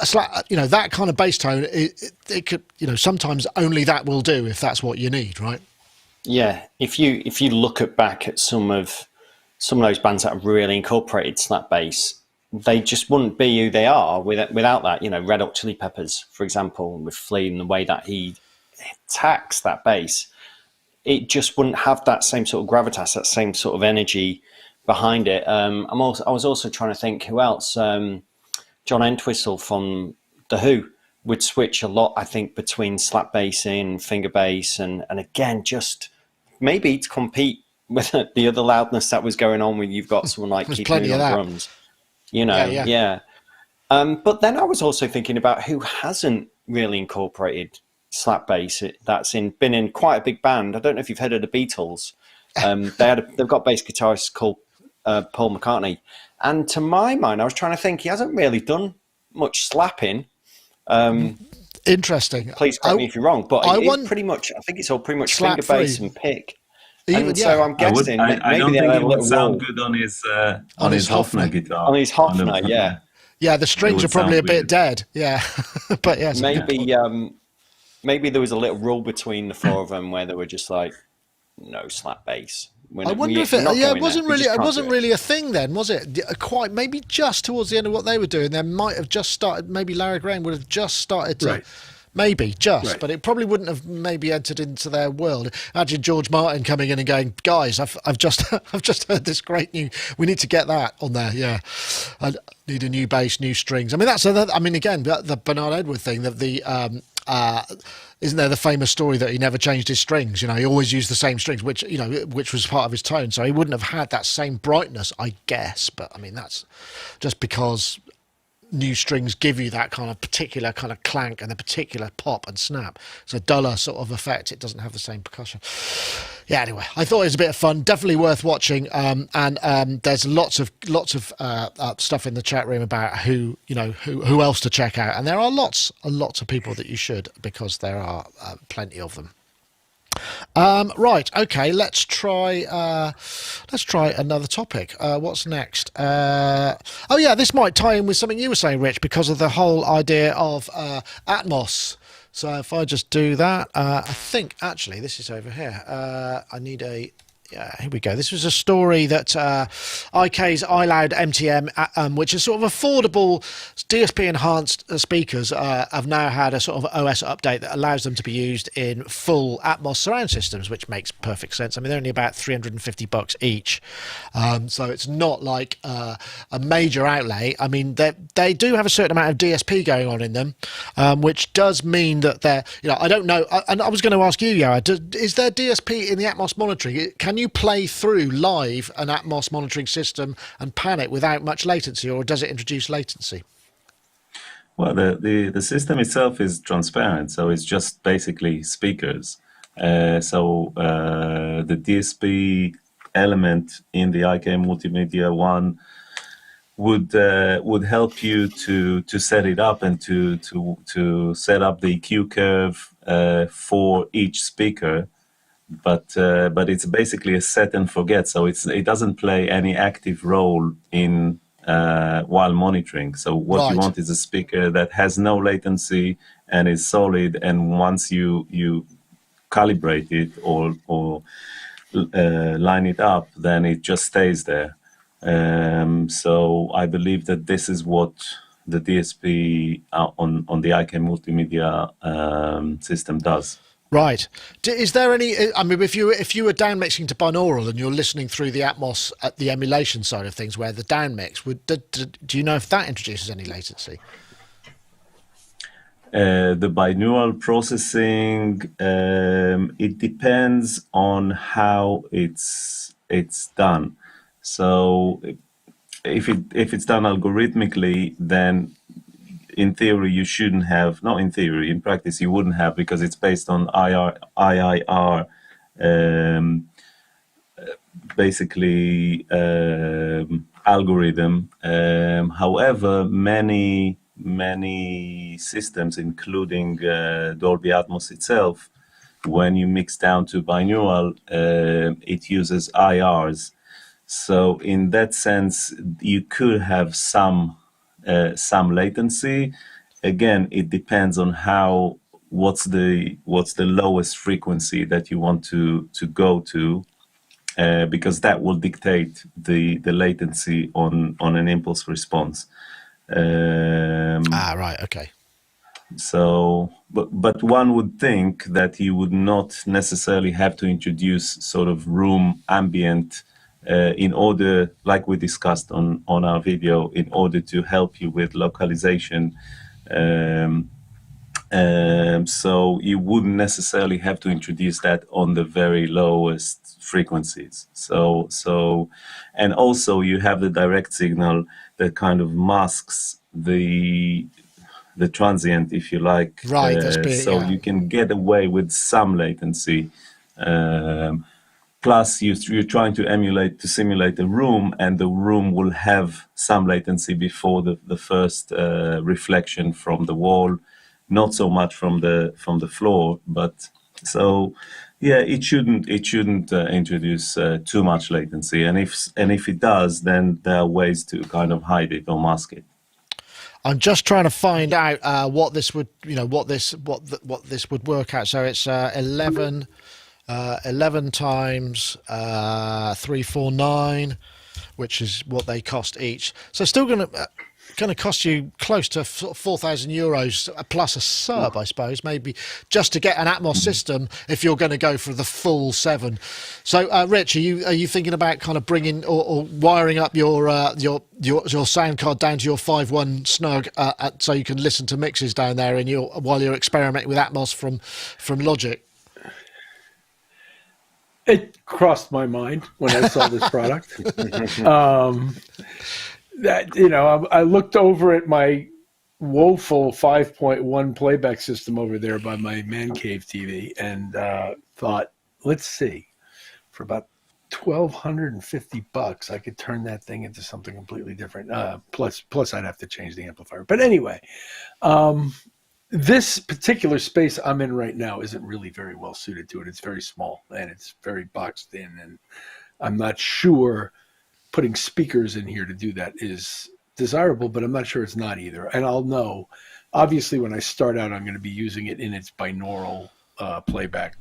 that kind of bass tone, it could, sometimes only that will do if that's what you need, right? Yeah, if you look back at some of those bands that have really incorporated slap bass, they just wouldn't be who they are without that. Red Hot Chili Peppers, for example, with Flea, and the way that he attacks that bass, it just wouldn't have that same sort of gravitas, that same sort of energy behind it. I was also trying to think who else. John Entwistle from The Who would switch a lot, I think, between slap bass and finger bass, and again, just maybe to compete with the other loudness that was going on when you've got someone like Keith Moon on drums. Yeah. But then I was also thinking about who hasn't really incorporated slap bass. That's been in quite a big band. I don't know if you've heard of the Beatles. They've got bass guitarists called Paul McCartney. And to my mind, I was trying to think, he hasn't really done much slapping. Interesting. Please correct me if you're wrong, but it's pretty much, I think it's all pretty much finger bass and pick. So I'm guessing I don't think it would sound good on his Hofner guitar. On his Hofner, yeah. Yeah, the strings are probably a bit dead. Yeah, but yes. Maybe there was a little rule between the four of them where they were just like, no slap bass. I wonder if it wasn't really a thing then, was it? Quite, maybe just towards the end of what they were doing, they might have just started. Maybe Larry Graham would have just started to, right. Maybe just, but it probably wouldn't have maybe entered into their world. Imagine George Martin coming in and going, "Guys, I've just heard this great new. We need to get that on there. Yeah, I need a new bass, new strings. I mean, again, the Bernard Edward thing. Isn't there the famous story that he never changed his strings? He always used the same strings, which was part of his tone. So he wouldn't have had that same brightness, I guess. But I mean, that's just because new strings give you that kind of particular kind of clank and the particular pop and snap. It's a duller sort of effect. It doesn't have the same percussion. Yeah. Anyway, I thought it was a bit of fun. Definitely worth watching. And there's lots of stuff in the chat room about who else to check out. And there are lots of people that you should, because there are plenty of them. Right. Okay. Let's try another topic. What's next? Oh yeah, this might tie in with something you were saying, Rich, because of the whole idea of ATMOS. So if I just do that, I think actually this is over here. I need a. Yeah, here we go. This was a story that IK's iLoud MTM, which is sort of affordable DSP enhanced speakers, have now had a sort of OS update that allows them to be used in full ATMOS surround systems, which makes perfect sense. I mean, they're only about $350 each, so it's not like a major outlay. I mean, they do have a certain amount of DSP going on in them, which does mean that they're, I don't know. And I was going to ask you, Yoad, is there DSP in the ATMOS monitoring? Can you play through live an ATMOS monitoring system and pan it without much latency, or does it introduce latency? Well, the system itself is transparent, so it's just basically speakers. So the DSP element in the IK Multimedia one would help you to set it up and to set up the EQ curve for each speaker. But it's basically a set and forget, so it doesn't play any active role in while monitoring. So what you want is a speaker that has no latency and is solid, and once you calibrate it or line it up, then it just stays there. So I believe that this is what the DSP on the IK Multimedia system does. Right. Is there any? I mean, if you were down mixing to binaural and you're listening through the ATMOS at the emulation side of things, where the down mix do you know if that introduces any latency? The binaural processing, it depends on how it's done. So if it's done algorithmically, then in theory, you shouldn't have, not in theory, in practice, you wouldn't have, because it's based on IIR, basically algorithm. However, many systems, including Dolby Atmos itself, when you mix down to binaural, it uses IRs. So in that sense, you could have some latency. Again, it depends on what's the lowest frequency that you want to go to, because that will dictate the latency on an impulse response. Right, okay. So, but one would think that you would not necessarily have to introduce sort of room ambient in order, like we discussed on our video, in order to help you with localization. So you wouldn't necessarily have to introduce that on the very lowest frequencies. So, and also you have the direct signal that kind of masks the transient, if you like. Right. You can get away with some latency. Plus, you're trying to simulate a room, and the room will have some latency before the first reflection from the wall, not so much from the floor. But so, yeah, it shouldn't introduce too much latency. And if it does, then there are ways to kind of hide it or mask it. I'm just trying to find out what this would, what this would work out. So it's 11 times 349, which is what they cost each. So still going to cost you close to 4,000 euros plus a sub, I suppose, maybe just to get an ATMOS system if you're going to go for the full 7. So, Rich, are you thinking about kind of bringing or wiring up your sound card down to your 5.1 snug so you can listen to mixes down there while you're experimenting with ATMOS from Logic? It crossed my mind when I saw this product. I looked over at my woeful 5.1 playback system over there by my man cave TV and thought, let's see, for about $1,250, I could turn that thing into something completely different. Plus I'd have to change the amplifier. But anyway, this particular space I'm in right now isn't really very well suited to it. It's very small and it's very boxed in, and I'm not sure putting speakers in here to do that is desirable, but I'm not sure it's not either. And I'll know, obviously, when I start out, I'm going to be using it in its binaural playback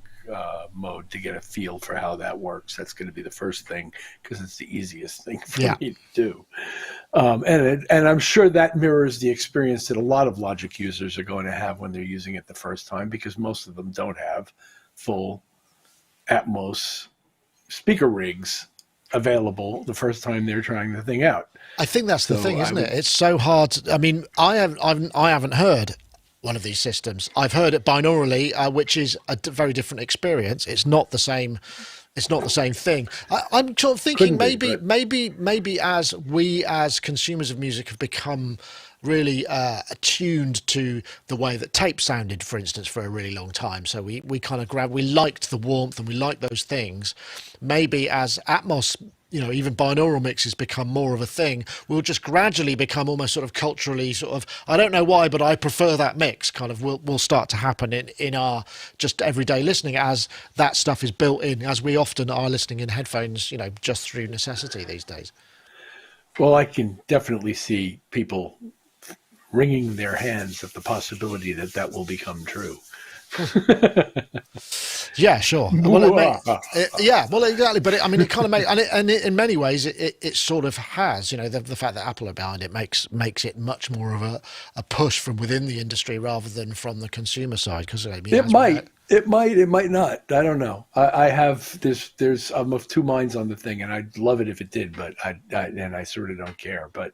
mode to get a feel for how that works. That's going to be the first thing because it's the easiest thing for me to do. And I'm sure that mirrors the experience that a lot of Logic users are going to have when they're using it the first time, because most of them don't have full ATMOS speaker rigs available the first time they're trying the thing out. I think that's the thing, isn't it? It's so hard. I mean, I haven't heard one of these systems. I've heard it binaurally, which is a very different experience. It's not the same. It's not the same thing. I'm sort of thinking maybe as we as consumers of music have become really attuned to the way that tape sounded, for instance, for a really long time. So we kind of we liked the warmth and we liked those things. Maybe as Atmos, even binaural mixes become more of a thing, we'll just gradually become almost sort of culturally sort of, I don't know why, but I prefer that mix kind of will start to happen in our just everyday listening as that stuff is built in, as we often are listening in headphones, just through necessity these days. Well, I can definitely see people wringing their hands at the possibility that will become true. Yeah, sure. Well, well, exactly. But it kind of makes, and in many ways, it sort of has. The fact that Apple are behind it makes it much more of a push from within the industry rather than from the consumer side. Because it might not. I don't know. I'm of two minds on the thing, and I'd love it if it did, but I sort of don't care. But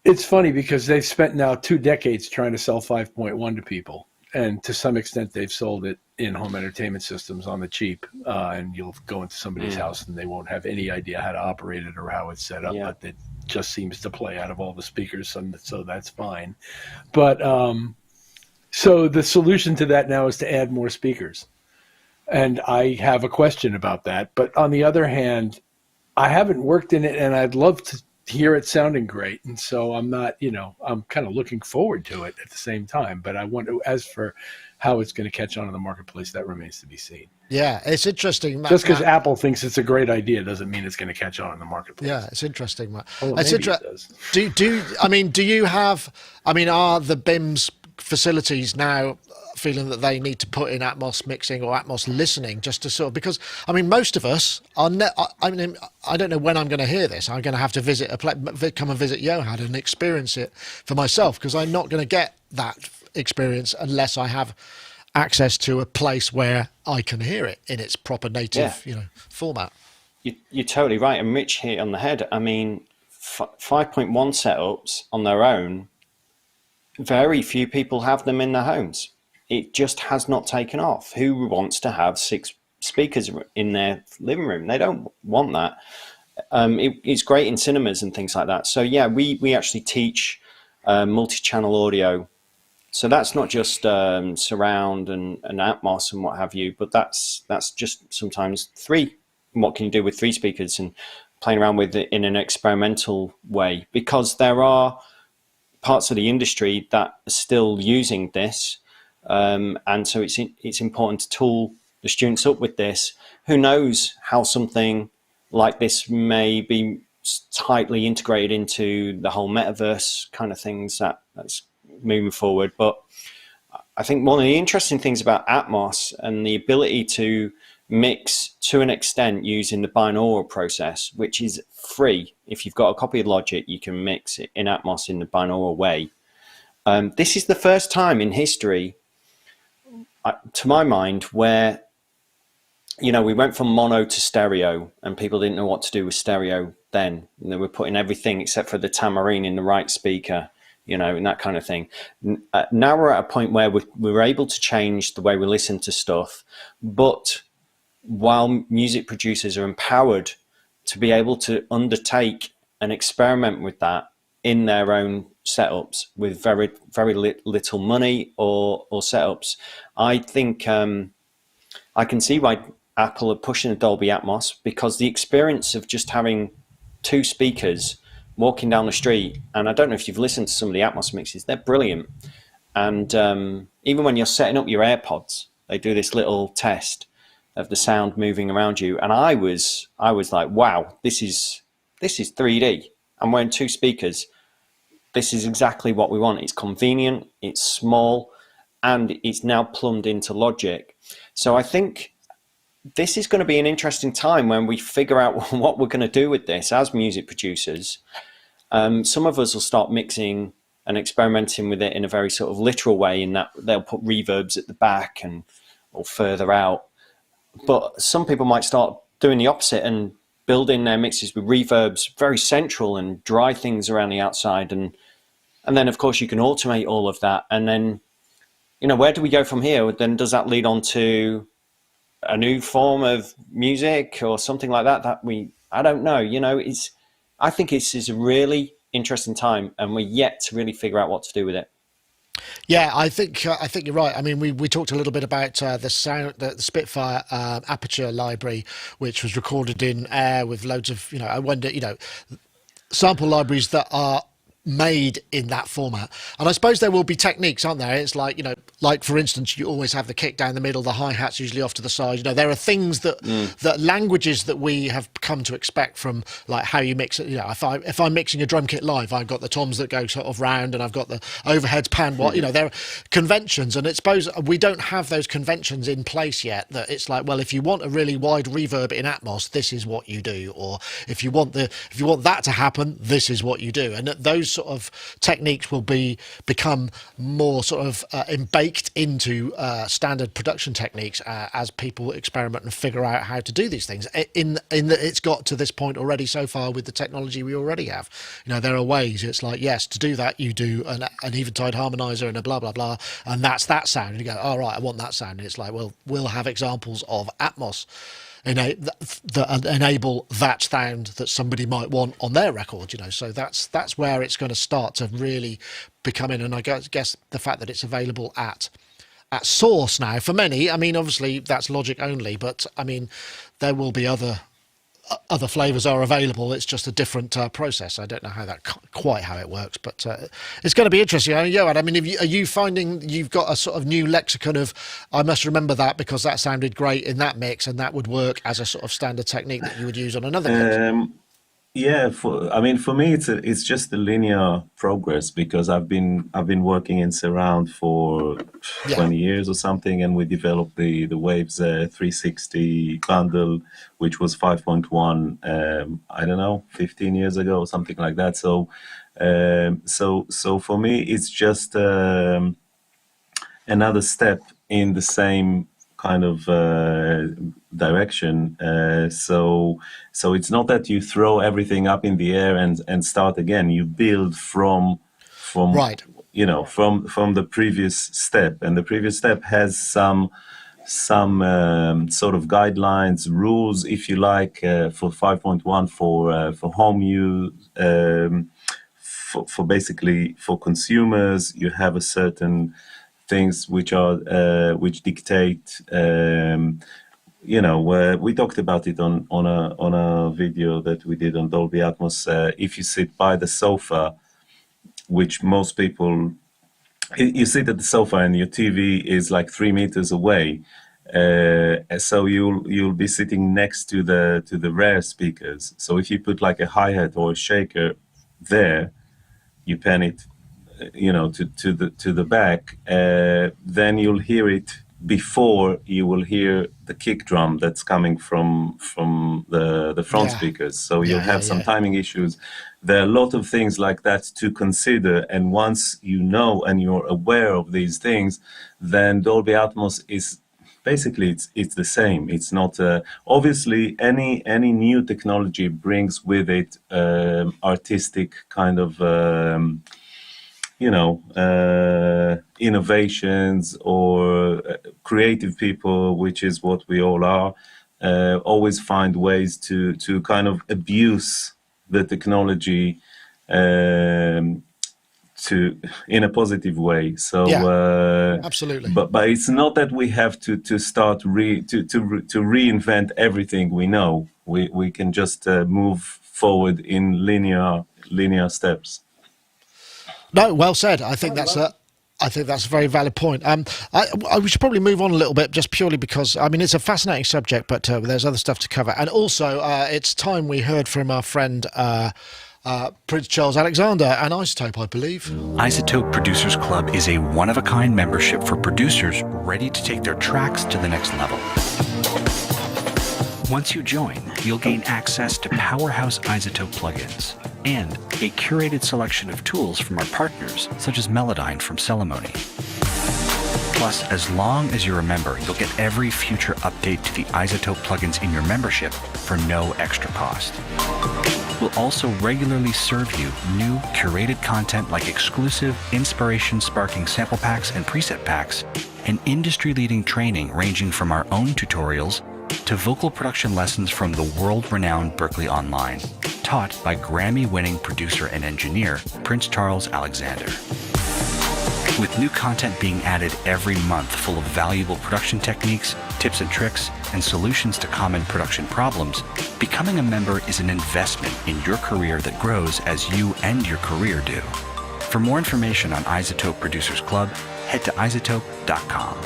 it's funny because they've spent now 2 decades trying to sell 5.1 to people. And to some extent, they've sold it in home entertainment systems on the cheap. And you'll go into somebody's house and they won't have any idea how to operate it or how it's set up. But it just seems to play out of all the speakers. So that's fine. But so the solution to that now is to add more speakers. And I have a question about that. But on the other hand, I haven't worked in it and I'd love to hear it sounding great, and so I'm not, I'm kind of looking forward to it at the same time, but I want to, as for how it's going to catch on in the marketplace, that remains to be seen. Yeah, it's interesting. Just because Apple thinks it's a great idea doesn't mean it's going to catch on in the marketplace. Yeah, it's interesting, Matt. Well, it's interesting. Do you have, are the BIMS facilities now feeling that they need to put in Atmos mixing or Atmos listening just to sort of, because most of us are I don't know when I'm going to hear this. I'm going to have to come and visit Yoad and experience it for myself, because I'm not going to get that experience unless I have access to a place where I can hear it in its proper native format. You're totally right, and Rich hit on the head. 5.1 setups on their own, very few people have them in their homes. It just has not taken off. Who wants to have 6 speakers in their living room? They don't want that. It's great in cinemas and things like that. So yeah, we actually teach multi-channel audio. So that's not just surround and Atmos and what have you, but that's just sometimes 3. What can you do with 3 speakers, and playing around with it in an experimental way? Because there are parts of the industry that are still using this. And so it's important to tool the students up with this. Who knows how something like this may be tightly integrated into the whole metaverse kind of things that's moving forward. But I think one of the interesting things about Atmos and the ability to mix to an extent using the binaural process, which is free. If you've got a copy of Logic, you can mix it in Atmos in the binaural way. This is the first time in history, to my mind, where we went from mono to stereo, and people didn't know what to do with stereo then. And they were putting everything except for the tambourine in the right speaker, and that kind of thing. Now we're at a point where we're able to change the way we listen to stuff, but while music producers are empowered to be able to undertake and experiment with that in their own setups with very, very little money or setups, I think I can see why Apple are pushing the Dolby Atmos, because the experience of just having 2 speakers walking down the street, and I don't know if you've listened to some of the Atmos mixes, they're brilliant. And even when you're setting up your AirPods, they do this little test of the sound moving around you. And I was like, wow, this is 3D. I'm wearing 2 speakers. This is exactly what we want. It's convenient, it's small, and it's now plumbed into Logic. So I think this is going to be an interesting time when we figure out what we're going to do with this as music producers. Some of us will start mixing and experimenting with it in a very sort of literal way, in that they'll put reverbs at the back or further out. But some people might start doing the opposite and building their mixes with reverbs very central and dry things around the outside. And then, of course, you can automate all of that. And then, where do we go from here? Then does that lead on to a new form of music or something like that? I don't know. I think it's a really interesting time, and we're yet to really figure out what to do with it. Yeah, I think you're right. I mean, we talked a little bit about the Spitfire Aperture library, which was recorded in Air with loads of I wonder sample libraries that are made in that format. And I suppose there will be techniques, aren't there? It's like like for instance, you always have the kick down the middle, the hi-hats usually off to the side. There are things that languages that we have come to expect from, like how you mix it. If I'm mixing a drum kit live, I've got the toms that go sort of round, and I've got the overheads pan. There are conventions, and I suppose we don't have those conventions in place yet. That it's like, well, if you want a really wide reverb in Atmos, this is what you do, or if you want that to happen, this is what you do. And those sort of techniques will become more sort of baked into standard production techniques as people experiment and figure out how to do these things. In that it's got to this point already so far with the technology we already have. There are ways. It's like, yes, to do that you do an eventide harmonizer and a blah blah blah, and that's that sound. And you go, all right, I want that sound. And it's like, well, we'll have examples of Atmos that enable that sound that somebody might want on their record. So that's where it's going to start to really become in. And I guess the fact that it's available at source now for many, I mean, obviously that's Logic only, but I mean, there will be other flavors are available. It's just a different process. I don't know quite how it works, but it's going to be interesting. Yoad, I mean, are you finding you've got a sort of new lexicon of, I must remember that because that sounded great in that mix, and that would work as a sort of standard technique that you would use on another mix? Yeah, for me, it's just a linear progress, because I've been working in surround for 20 years or something, and we developed the Waves 360 bundle, which was 5.1. I don't know, 15 years ago or something like that. So for me, it's just another step in the same kind of direction. So it's not that you throw everything up in the air and start again. You build from right. From the previous step, and the previous step has some sort of guidelines, rules, if you like, for 5.1 for home use. For basically for consumers, you have a certain things which dictate. We talked about it on a video that we did on Dolby Atmos. If you sit by the sofa, which most people, you sit at the sofa and your TV is like 3 meters away, so you'll be sitting next to the rear speakers. So if you put like a hi-hat or a shaker there, you pan it to the back, then you'll hear it before you will hear the kick drum that's coming from the front speakers. So you'll have some timing issues. There are a lot of things like that to consider, and once you know and you're aware of these things, then Dolby Atmos is basically it's the same. It's not obviously any new technology brings with it artistic kind of innovations or creative people, which is what we all are, always find ways to kind of abuse the technology in a positive way. So absolutely. But it's not that we have to start to reinvent everything we know. We can just move forward in linear steps. No, well said. I think that's I think that's a very valid point. We should probably move on a little bit, just purely because, I mean, it's a fascinating subject, but there's other stuff to cover. And also, it's time we heard from our friend Prince Charles Alexander and Isotope, I believe. Isotope Producers Club is a one-of-a-kind membership for producers ready to take their tracks to the next level. Once you join, you'll gain access to powerhouse Isotope plugins and a curated selection of tools from our partners, such as Melodyne from Celemony. Plus, as long as you're a member, you'll get every future update to the Isotope plugins in your membership for no extra cost. We'll also regularly serve you new curated content like exclusive inspiration-sparking sample packs and preset packs, and industry-leading training ranging from our own tutorials to vocal production lessons from the world-renowned Berklee Online, taught by Grammy-winning producer and engineer Prince Charles Alexander. With new content being added every month full of valuable production techniques, tips and tricks, and solutions to common production problems, becoming a member is an investment in your career that grows as you and your career do. For more information on Isotope Producers Club, head to isotope.com.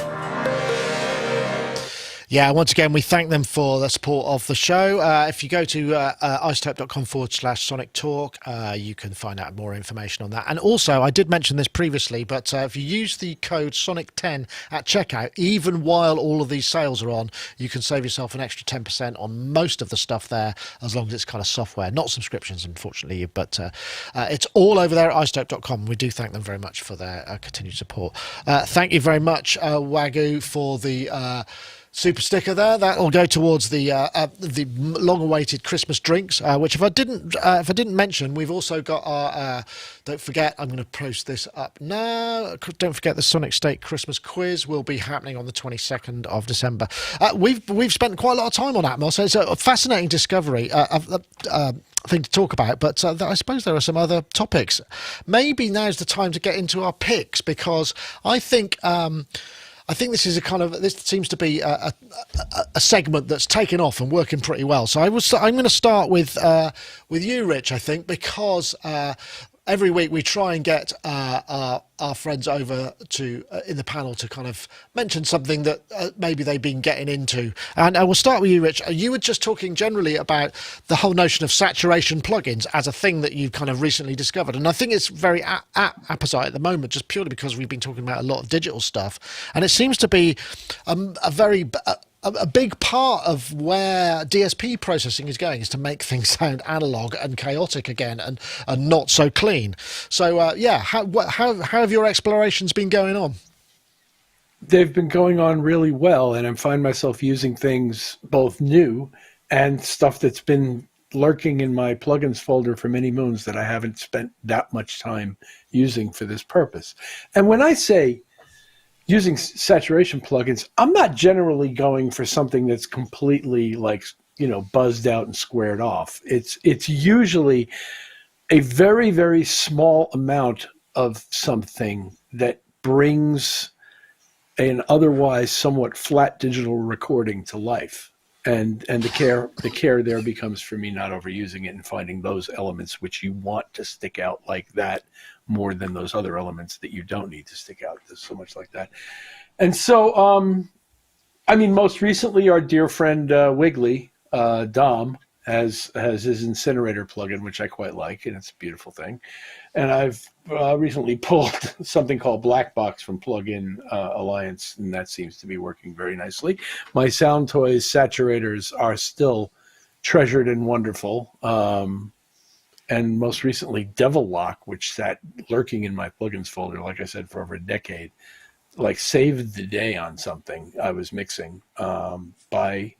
Yeah, once again, we thank them for the support of the show. If you go to isotope.com/Sonictalk, you can find out more information on that. And also, I did mention this previously, but if you use the code SONIC10 at checkout, even while all of these sales are on, you can save yourself an extra 10% on most of the stuff there, as long as it's kind of software, not subscriptions, unfortunately. But it's all over there at isotope.com. We do thank them very much for their continued support. Thank you very much, Wagyu, for the super sticker there. That will go towards the long-awaited Christmas drinks, which if I didn't mention, we've also got our don't forget, I'm going to post this up now, don't forget the Sonicstate Christmas quiz will be happening on the 22nd of December. We've spent quite a lot of time on ATMOS, so it's a fascinating discovery thing to talk about, but I suppose there are some other topics. Maybe now's the time to get into our picks, because I think this is this seems to be a segment that's taken off and working pretty well. So I'm going to start with you, Rich, I think, because every week we try and get our friends over to in the panel to kind of mention something that maybe they've been getting into. And I will start with you, Rich. You were just talking generally about the whole notion of saturation plugins as a thing that you've kind of recently discovered. And I think it's very apposite at the moment, just purely because we've been talking about a lot of digital stuff. And it seems to be a big part of where DSP processing is going, is to make things sound analog and chaotic again, and not so clean. So how have your explorations been going on? They've been going on really well, and I find myself using things both new and stuff that's been lurking in my plugins folder for many moons that I haven't spent that much time using for this purpose. And when I say using saturation plugins, I'm not generally going for something that's completely buzzed out and squared off. It's usually a very, very small amount of something that brings an otherwise somewhat flat digital recording to life. And the care there becomes for me not overusing it and finding those elements which you want to stick out like that more than those other elements that you don't need to stick out. There's so much like that. And so, most recently our dear friend Wiggly, Dom, has his incinerator plugin, which I quite like, and it's a beautiful thing. And I've recently pulled something called Black Box from Plugin Alliance, and that seems to be working very nicely. My Sound Toys saturators are still treasured and wonderful. And most recently, Devil Lock, which sat lurking in my plugins folder, like I said, for over a decade, saved the day on something I was mixing by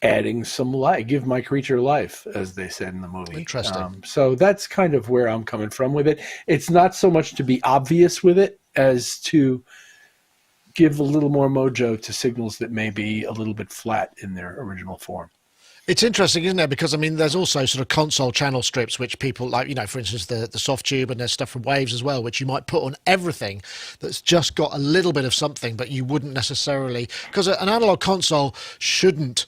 adding some life, give my creature life, as they said in the movie. Interesting. So that's kind of where I'm coming from with it. It's not so much to be obvious with it as to give a little more mojo to signals that may be a little bit flat in their original form. It's interesting, isn't it? Because, there's also sort of console channel strips, which people like, for instance, the soft tube, and there's stuff from Waves as well, which you might put on everything that's just got a little bit of something, but you wouldn't necessarily, because an analog console shouldn't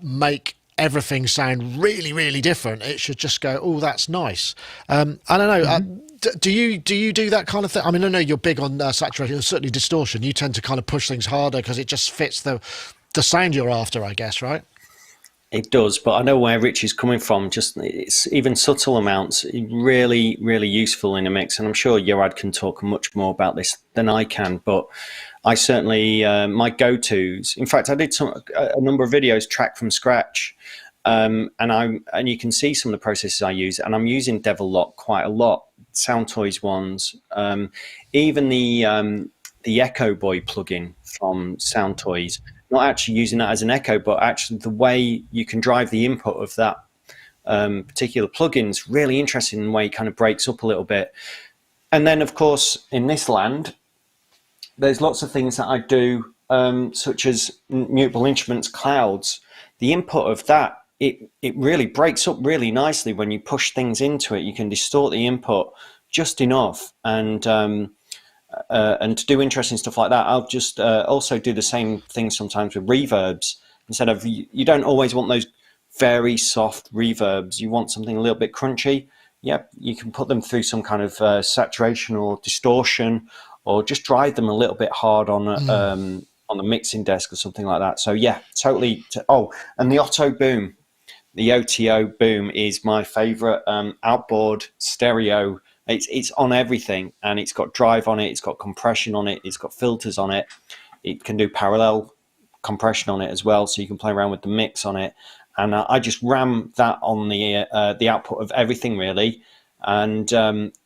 make everything sound really, really different. It should just go, oh, that's nice. I don't know. Do you do that kind of thing? I mean, I know you're big on saturation, certainly distortion. You tend to kind of push things harder because it just fits the sound you're after, I guess, right? It does, but I know where Rich is coming from. Just it's even subtle amounts, really, really useful in a mix. And I'm sure Yoad can talk much more about this than I can. But I certainly my go-tos. In fact, I did a number of videos tracked from scratch, and you can see some of the processes I use. And I'm using Devil Lock quite a lot. Sound Toys ones, even the Echo Boy plugin from Sound Toys. Not actually using that as an echo, but actually the way you can drive the input of that particular plugin is really interesting in the way it kind of breaks up a little bit. And then, of course, in this land, there's lots of things that I do, such as mutable instruments, clouds. The input of that, it really breaks up really nicely when you push things into it. You can distort the input just enough, and to do interesting stuff like that, I'll just also do the same thing sometimes with reverbs. Instead of, you don't always want those very soft reverbs. You want something a little bit crunchy. Yep, you can put them through some kind of saturation or distortion, or just drive them a little bit hard on the mixing desk or something like that. So yeah, totally. And the Otto Boom, the OTO Boom is my favorite outboard stereo. It's on everything, and it's got drive on it, it's got compression on it, it's got filters on it. It can do parallel compression on it as well, so you can play around with the mix on it. And I just ram that on the output of everything, really. And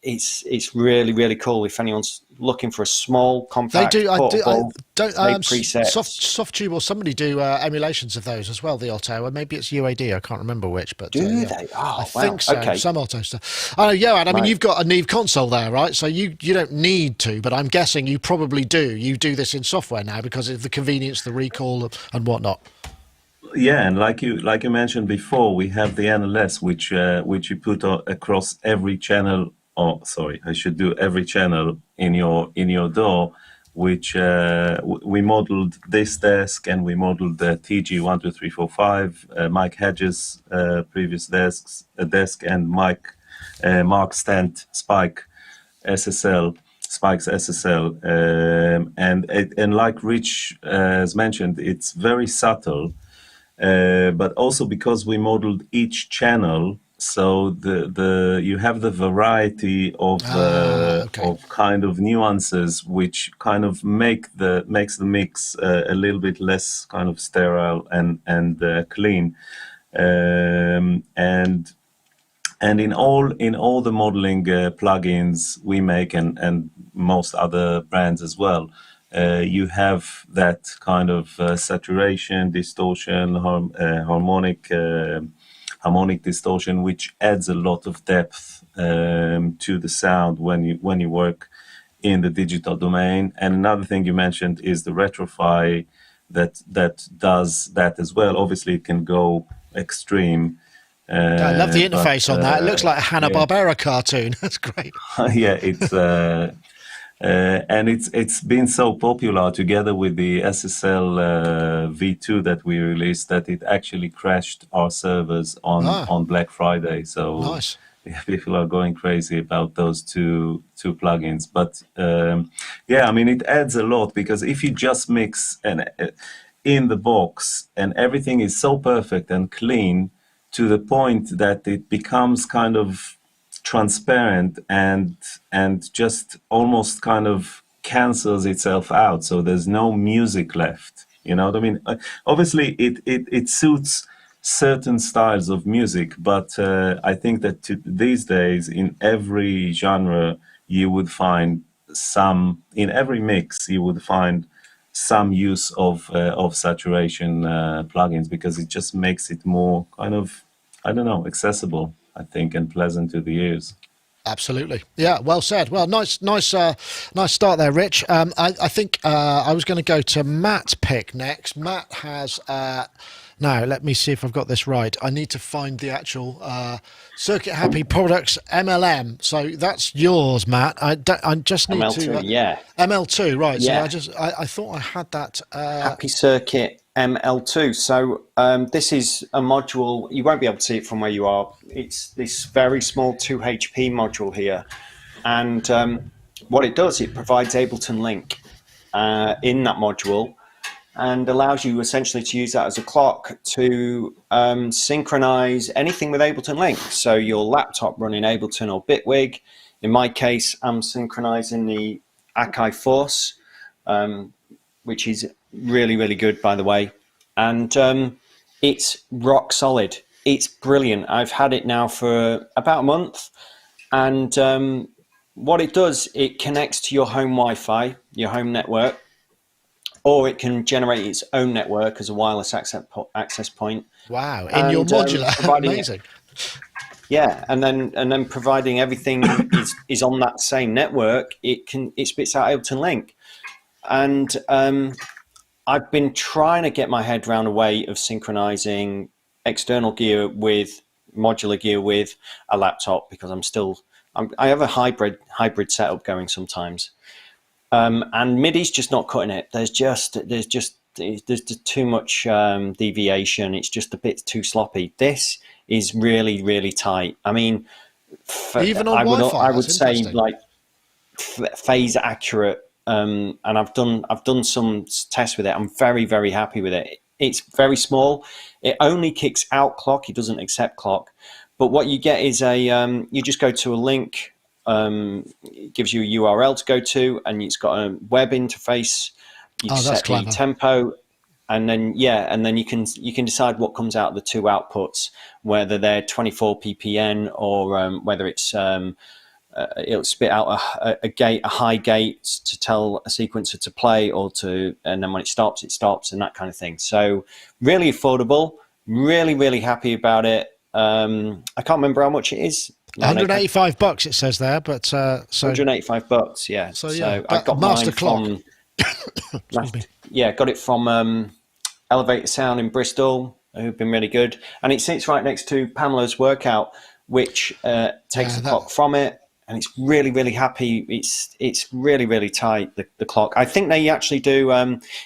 it's really, really cool. If anyone's looking for a small, compact, portable, preset. Softube or somebody do emulations of those as well, the Otto, or maybe it's UAD, I can't remember which, but do they? Oh, I think so. Okay. Some Otto stuff. I know, yeah, and I mean, you've got a Neve console there, right? So you don't need to, but I'm guessing you probably do. You do this in software now because of the convenience, the recall, and whatnot. Yeah, and like you mentioned before, we have the NLS, which you put across every channel. Oh, sorry, I should do every channel in your DAW, which we modeled this desk, and we modeled the TG12345, Mike Hedges' previous desk, and Mark Stent Spike's SSL, and like Rich has mentioned, it's very subtle. But also because we modeled each channel, so you have the variety of kind of nuances, which kind of makes the mix a little bit less kind of sterile and clean, and in all the modeling plugins we make, and most other brands as well. You have that kind of saturation, distortion, harmonic distortion, which adds a lot of depth to the sound when you work in the digital domain. And another thing you mentioned is the Retrofy that does that as well. Obviously, it can go extreme. I love the interface on that. It looks like a Hanna-Barbera cartoon. That's great. Yeah, it's. And it's been so popular together with the SSL V2 that we released that it actually crashed our servers on Black Friday. So nice. People are going crazy about those two plugins. But yeah, I mean, it adds a lot, because if you just mix in the box and everything is so perfect and clean to the point that it becomes kind of transparent and just almost kind of cancels itself out, so there's no music left, you know what I mean? Obviously it suits certain styles of music, but I think that these days in every genre you would find in every mix you would find some use of saturation plugins, because it just makes it more kind of, I don't know, accessible, I think, and pleasant to the ears. Absolutely. Yeah, well said. Well, nice start there, Rich. I think I was going to go to Matt's pick next. Matt has... now, let me see if I've got this right. I need to find the actual Circuit Happy Products MLM. So that's yours, Matt. I just need ML2, to... yeah. ML2, right. Yeah. So I thought I had that... Happy Circuit ML2. So this is a module, you won't be able to see it from where you are. It's this very small 2 HP module here. And what it does, it provides Ableton Link in that module, and allows you essentially to use that as a clock to synchronize anything with Ableton Link. So your laptop running Ableton or Bitwig. In my case, I'm synchronizing the Akai Force, which is really, really good, by the way. And it's rock solid. It's brilliant. I've had it now for about a month. And what it does, it connects to your home Wi-Fi, your home network, or it can generate its own network as a wireless access point. Wow, in your modular, amazing. Yeah, and then providing everything is on that same network, it spits out Ableton Link. And I've been trying to get my head around a way of synchronizing external gear with modular gear with a laptop, because I have a hybrid setup going sometimes. And MIDI's just not cutting it. There's just too much deviation. It's just a bit too sloppy. This is really, really tight. I mean, even on Wi-Fi, I would say like phase accurate. And I've done some tests with it. I'm very, very happy with it. It's very small. It only kicks out clock. It doesn't accept clock. But what you get is you just go to a link. It gives you a URL to go to, and it's got a web interface. You set the tempo, and then you can decide what comes out of the two outputs, whether they're 24 ppm or whether it's it'll spit out a high gate to tell a sequencer to play and then when it stops, and that kind of thing. So really affordable. Really, really happy about it. I can't remember how much it is. $185 it says there, but so $185, yeah. So yeah, I got master mine clock. Got it from Elevator Sound in Bristol, who've been really good, and it sits right next to Pamela's Workout, which takes the clock from it, and it's really, really happy. It's really, really tight, the clock. I think they actually do.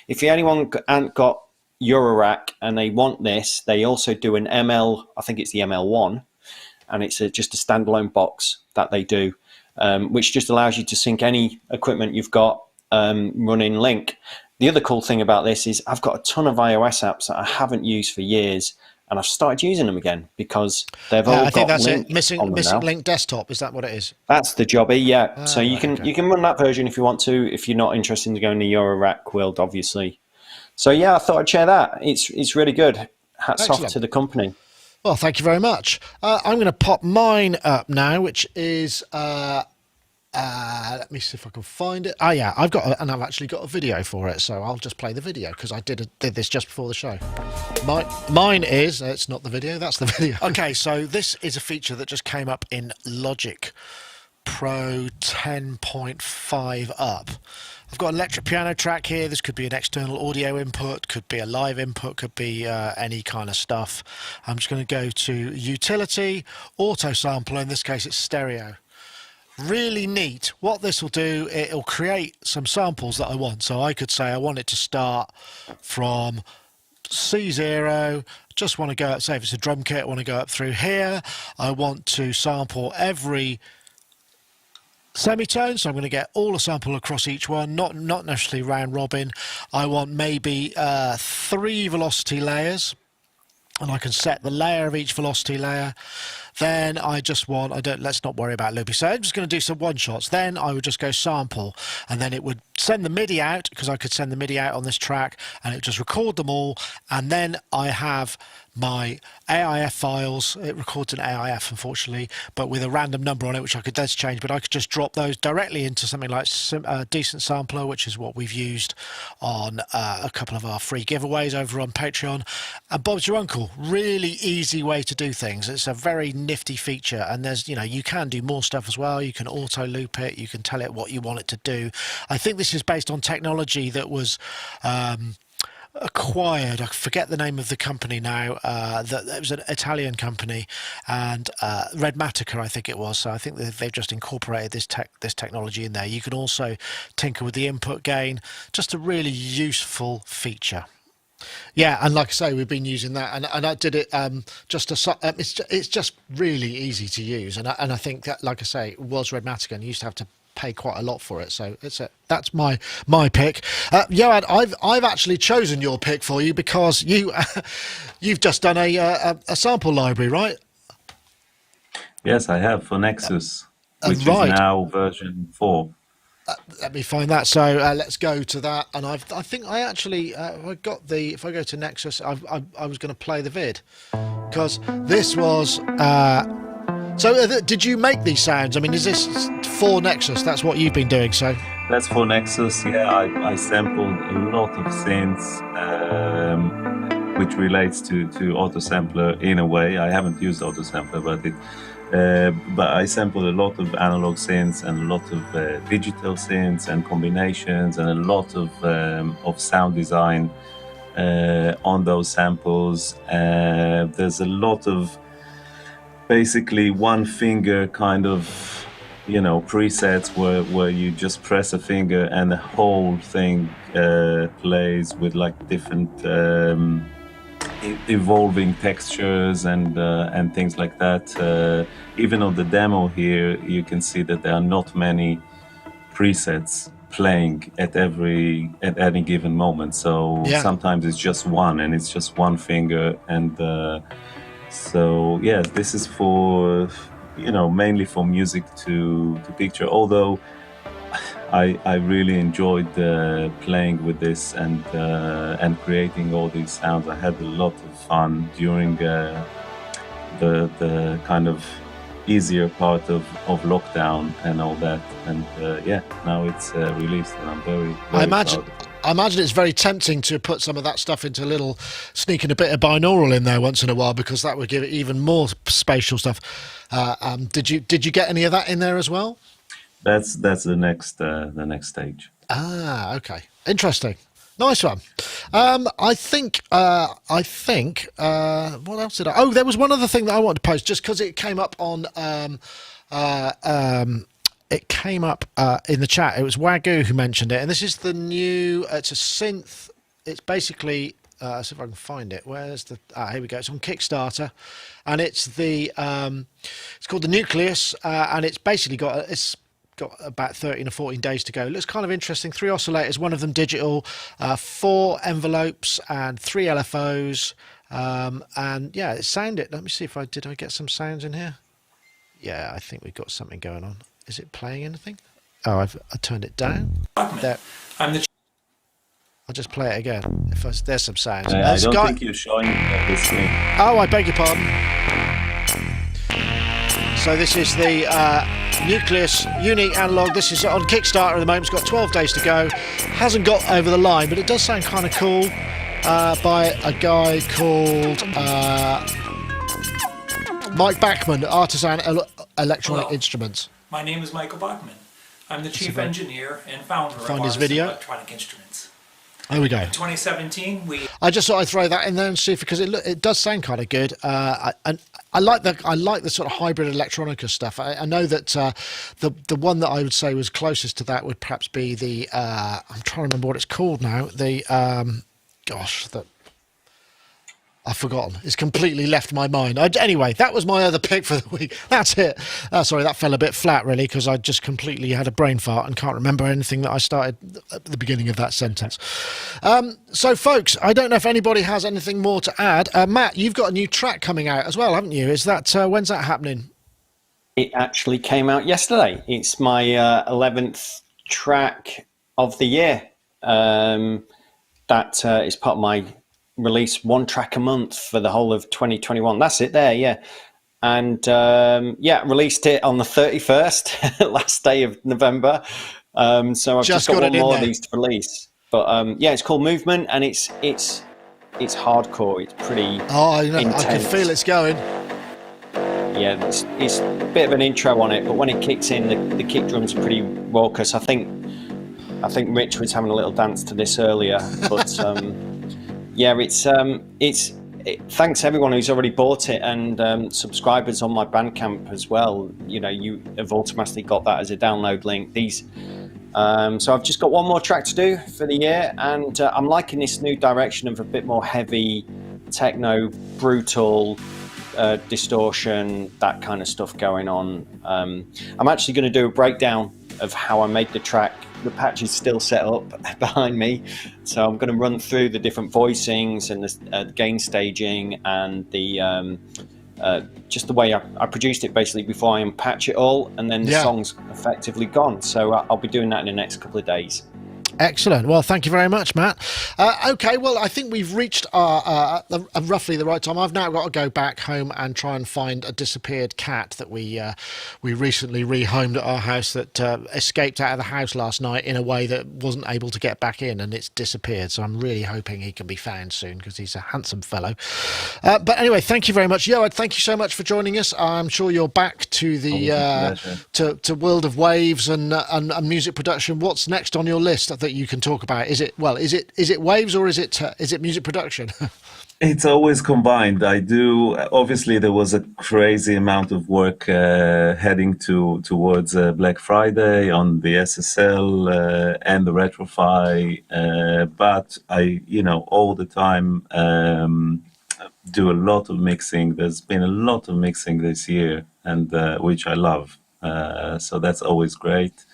If anyone hasn't got Eurorack and they want this, they also do an ML. I think it's the ML1. And it's just a standalone box that they do, which just allows you to sync any equipment you've got running Link. The other cool thing about this is I've got a ton of iOS apps that I haven't used for years, and I've started using them again because they've all got I think that's Link it. Missing Link desktop. Is that what it is? That's the jobby, yeah. So you can run that version if you want to, if you're not interested in going the Eurorack world, obviously. So yeah, I thought I'd share that. It's really good. Hats off to the company. Well, thank you very much. I'm going to pop mine up now, which is let me see if I can find it. Oh yeah, I've actually got a video for it, so I'll just play the video because I did this just before the show. Mine is it's not the video, that's the video. Okay, so this is a feature that just came up in Logic Pro 10.5 up. I've got an electric piano track here. This could be an external audio input, could be a live input, could be any kind of stuff. I'm just going to go to Utility, Auto Sampler. In this case, it's stereo. Really neat. What this will do, it'll create some samples that I want. So I could say I want it to start from C0. Just want to go up, say if it's a drum kit, I want to go up through here. I want to sample every semitone, so I'm going to get all the sample across each one, not necessarily round robin. I want maybe 3 velocity layers, and I can set the layer of each velocity layer. Then I just want, let's not worry about loopy. So I'm just going to do some one shots. Then I would just go sample, and then it would send the MIDI out, because I could send the MIDI out on this track, and it would just record them all. And then I have my AIF files. It records an AIF, unfortunately, but with a random number on it, which I could then change. But I could just drop those directly into something like Decent Sampler, which is what we've used on a couple of our free giveaways over on Patreon. And Bob's Your Uncle, really easy way to do things. It's a very nifty feature, and there's, you can do more stuff as well. You can auto loop it, you can tell it what you want it to do. I think this is based on technology that was acquired. I forget the name of the company now. That it was an Italian company, and Redmatica, I think it was. So I think they've just incorporated this technology in there. You can also tinker with the input gain. Just a really useful feature. Yeah, and like I say, we've been using that, and I did it it's just really easy to use, and I think that, like I say, it was Redmatica, and you used to have to pay quite a lot for it, so that's my pick. Yoad, I've actually chosen your pick for you because you've just done a sample library, right? Yes, I have for Nexus, which right. is now version 4. Let me find that. So let's go to that. And I think I actually if I go to Nexus, I was going to play the vid because this was. Did you make these sounds? I mean, is this for Nexus? That's what you've been doing. So that's for Nexus. Yeah, I sampled a lot of synths, which relates to Autosampler in a way. I haven't used Autosampler, but I sampled a lot of analog synths and a lot of digital synths and combinations and a lot of sound design on those samples. There's a lot of basically one finger kind of, presets where you just press a finger and the whole thing plays with like different evolving textures and things like that. Even on the demo here, you can see that there are not many presets playing at any given moment. So sometimes it's just one, and it's just one finger. And so yeah, this is for mainly for music to picture. Although I really enjoyed playing with this and creating all these sounds. I had a lot of fun during the kind of easier part of lockdown and all that. And now it's released, and I'm very proud. I imagine it's very tempting to put some of that stuff into sneaking a bit of binaural in there once in a while, because that would give it even more spatial stuff. Did you get any of that in there as well? That's the next stage. Ah, okay, interesting, nice one. I think what else did I? Oh, there was one other thing that I wanted to post just because it came up on in the chat. It was Wagyu who mentioned it, and this is the new. It's a synth. It's basically. See if I can find it. Where's the? Here we go. It's on Kickstarter, and it's the. It's called the Nucleus, and it's basically got about 13 or 14 days to go. It looks kind of interesting. 3 oscillators, one of them digital, 4 envelopes, and 3 LFOs. And yeah, it sounded. Let me see if I get some sounds in here. Yeah, I think we've got something going on. Is it playing anything? Oh, I turned it down. There. I'll just play it again. There's some sounds. I don't think you're showing this thing. Oh, I beg your pardon. So this is the Nucleus unique analog. This is on Kickstarter at the moment. It's got 12 days to go. Hasn't got over the line, but it does sound kind of cool. By a guy called Mike Bachman, Artisan Electronic Instruments. My name is Michael Bachman. I'm the chief engineer and founder of his Artisan video. Electronic Instruments. There we go. In 2017, I just thought I'd throw that in there and see because it does sound kind of good. And I like the sort of hybrid electronica stuff. I know that the one that I would say was closest to that would perhaps be the I'm trying to remember what it's called now. The I've forgotten. It's completely left my mind. Anyway, that was my other pick for the week. That's it. Sorry, that fell a bit flat, really, because I just completely had a brain fart and can't remember anything that I started at the beginning of that sentence. So, folks, I don't know if anybody has anything more to add. Matt, you've got a new track coming out as well, haven't you? Is that when's that happening? It actually came out yesterday. It's my 11th track of the year. That is part of my release, 1 track a month for the whole of 2021. That's it there, yeah. And released it on the 31st, last day of November. So I've just got one more of these to release. But it's called Movement, and it's hardcore. It's pretty intense. I can feel it's going. Yeah, it's a bit of an intro on it, but when it kicks in, the kick drums are pretty raucous. I think Rich was having a little dance to this earlier, but thanks to everyone who's already bought it, and subscribers on my Bandcamp as well. You have automatically got that as a download link. So I've just got one more track to do for the year, and I'm liking this new direction of a bit more heavy techno, brutal, distortion, that kind of stuff going on. I'm actually going to do a breakdown of how I made the track. The patch is still set up behind me, so I'm going to run through the different voicings and the gain staging and the just the way I produced it basically before I unpatch it all, and then the song's effectively gone. So I'll be doing that in the next couple of days. Excellent. Well, thank you very much, Matt. Okay, well, I think we've reached roughly the right time. I've now got to go back home and try and find a disappeared cat that we recently rehomed at our house that escaped out of the house last night in a way that wasn't able to get back in, and it's disappeared. So I'm really hoping he can be found soon because he's a handsome fellow. But anyway, thank you very much. Yoad, thank you so much for joining us. I'm sure you're back to the to World of Waves and music production. What's next on your list that you can talk about? Is it waves or is it music production? It's always combined. I do. Obviously, there was a crazy amount of work heading towards Black Friday on the SSL and the Retrofy, but I, all the time do a lot of mixing. There's been a lot of mixing this year, and which I love. So that's always great.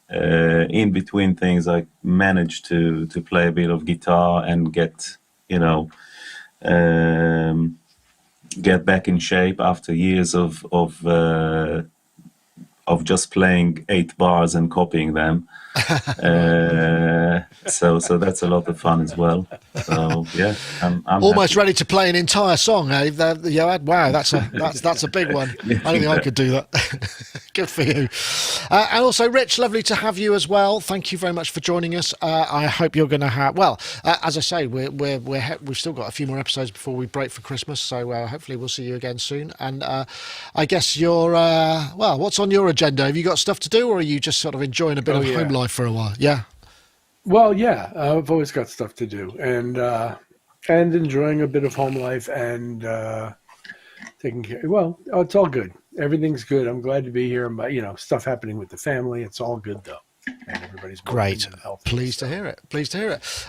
In between things, I managed to play a bit of guitar and get back in shape after years of just playing 8 bars and copying them. So that's a lot of fun as well. So yeah, I'm almost happy. ready to play an entire song, eh? Yoad? Wow, that's a big one. I don't think I could do that. Good for you. And also, Rich, lovely to have you as well. Thank you very much for joining us. I hope you're going to have. Well, as I say, we've still got a few more episodes before we break for Christmas. So hopefully we'll see you again soon. And I guess you're what's on your agenda? Have you got stuff to do, or are you just sort of enjoying a bit of home life for a while? Yeah. Well, yeah, I've always got stuff to do, and enjoying a bit of home life and taking care. Well, it's all good. Everything's good. I'm glad to be here. But stuff happening with the family. It's all good though, and everybody's great. Pleased to hear it.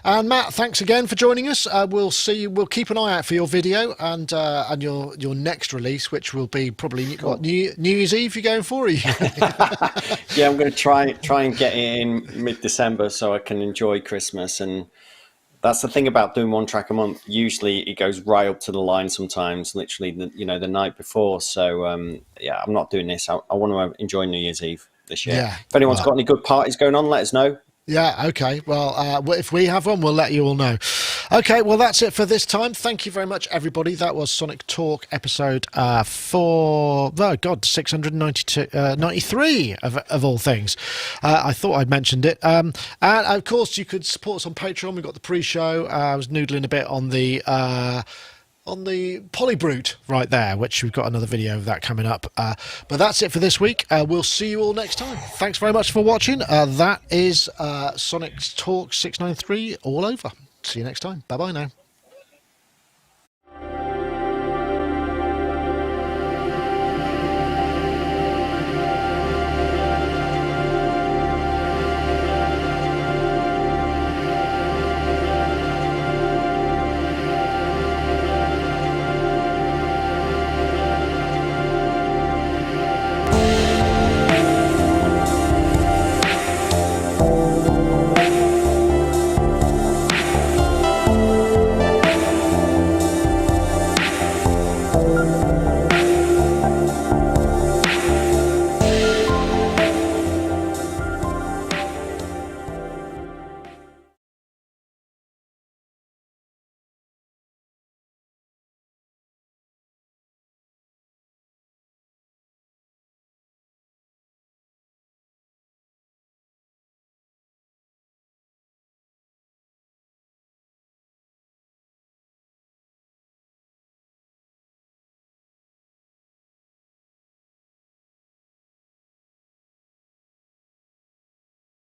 And Matt, thanks again for joining us. We'll see you. We'll keep an eye out for your video and your next release, which will be probably New Year's Eve. You're going for? Yeah, I'm going to try and get it in mid-December so I can enjoy Christmas. And that's the thing about doing one track a month. Usually it goes right up to the line. Sometimes, literally, the night before. So I'm not doing this. I want to enjoy New Year's Eve this year. Yeah. If anyone's got any good parties going on, let us know. Yeah, okay. Well, if we have one, we'll let you all know. Okay, well, that's it for this time. Thank you very much, everybody. That was Sonic Talk episode 693 of all things. I thought I'd mentioned it. And, of course, you could support us on Patreon. We've got the pre-show. I was noodling a bit on the Polybrute right there, which we've got another video of that coming up. But that's it for this week. We'll see you all next time. Thanks very much for watching. That is Sonic Talk 693 all over. See you next time. Bye-bye now.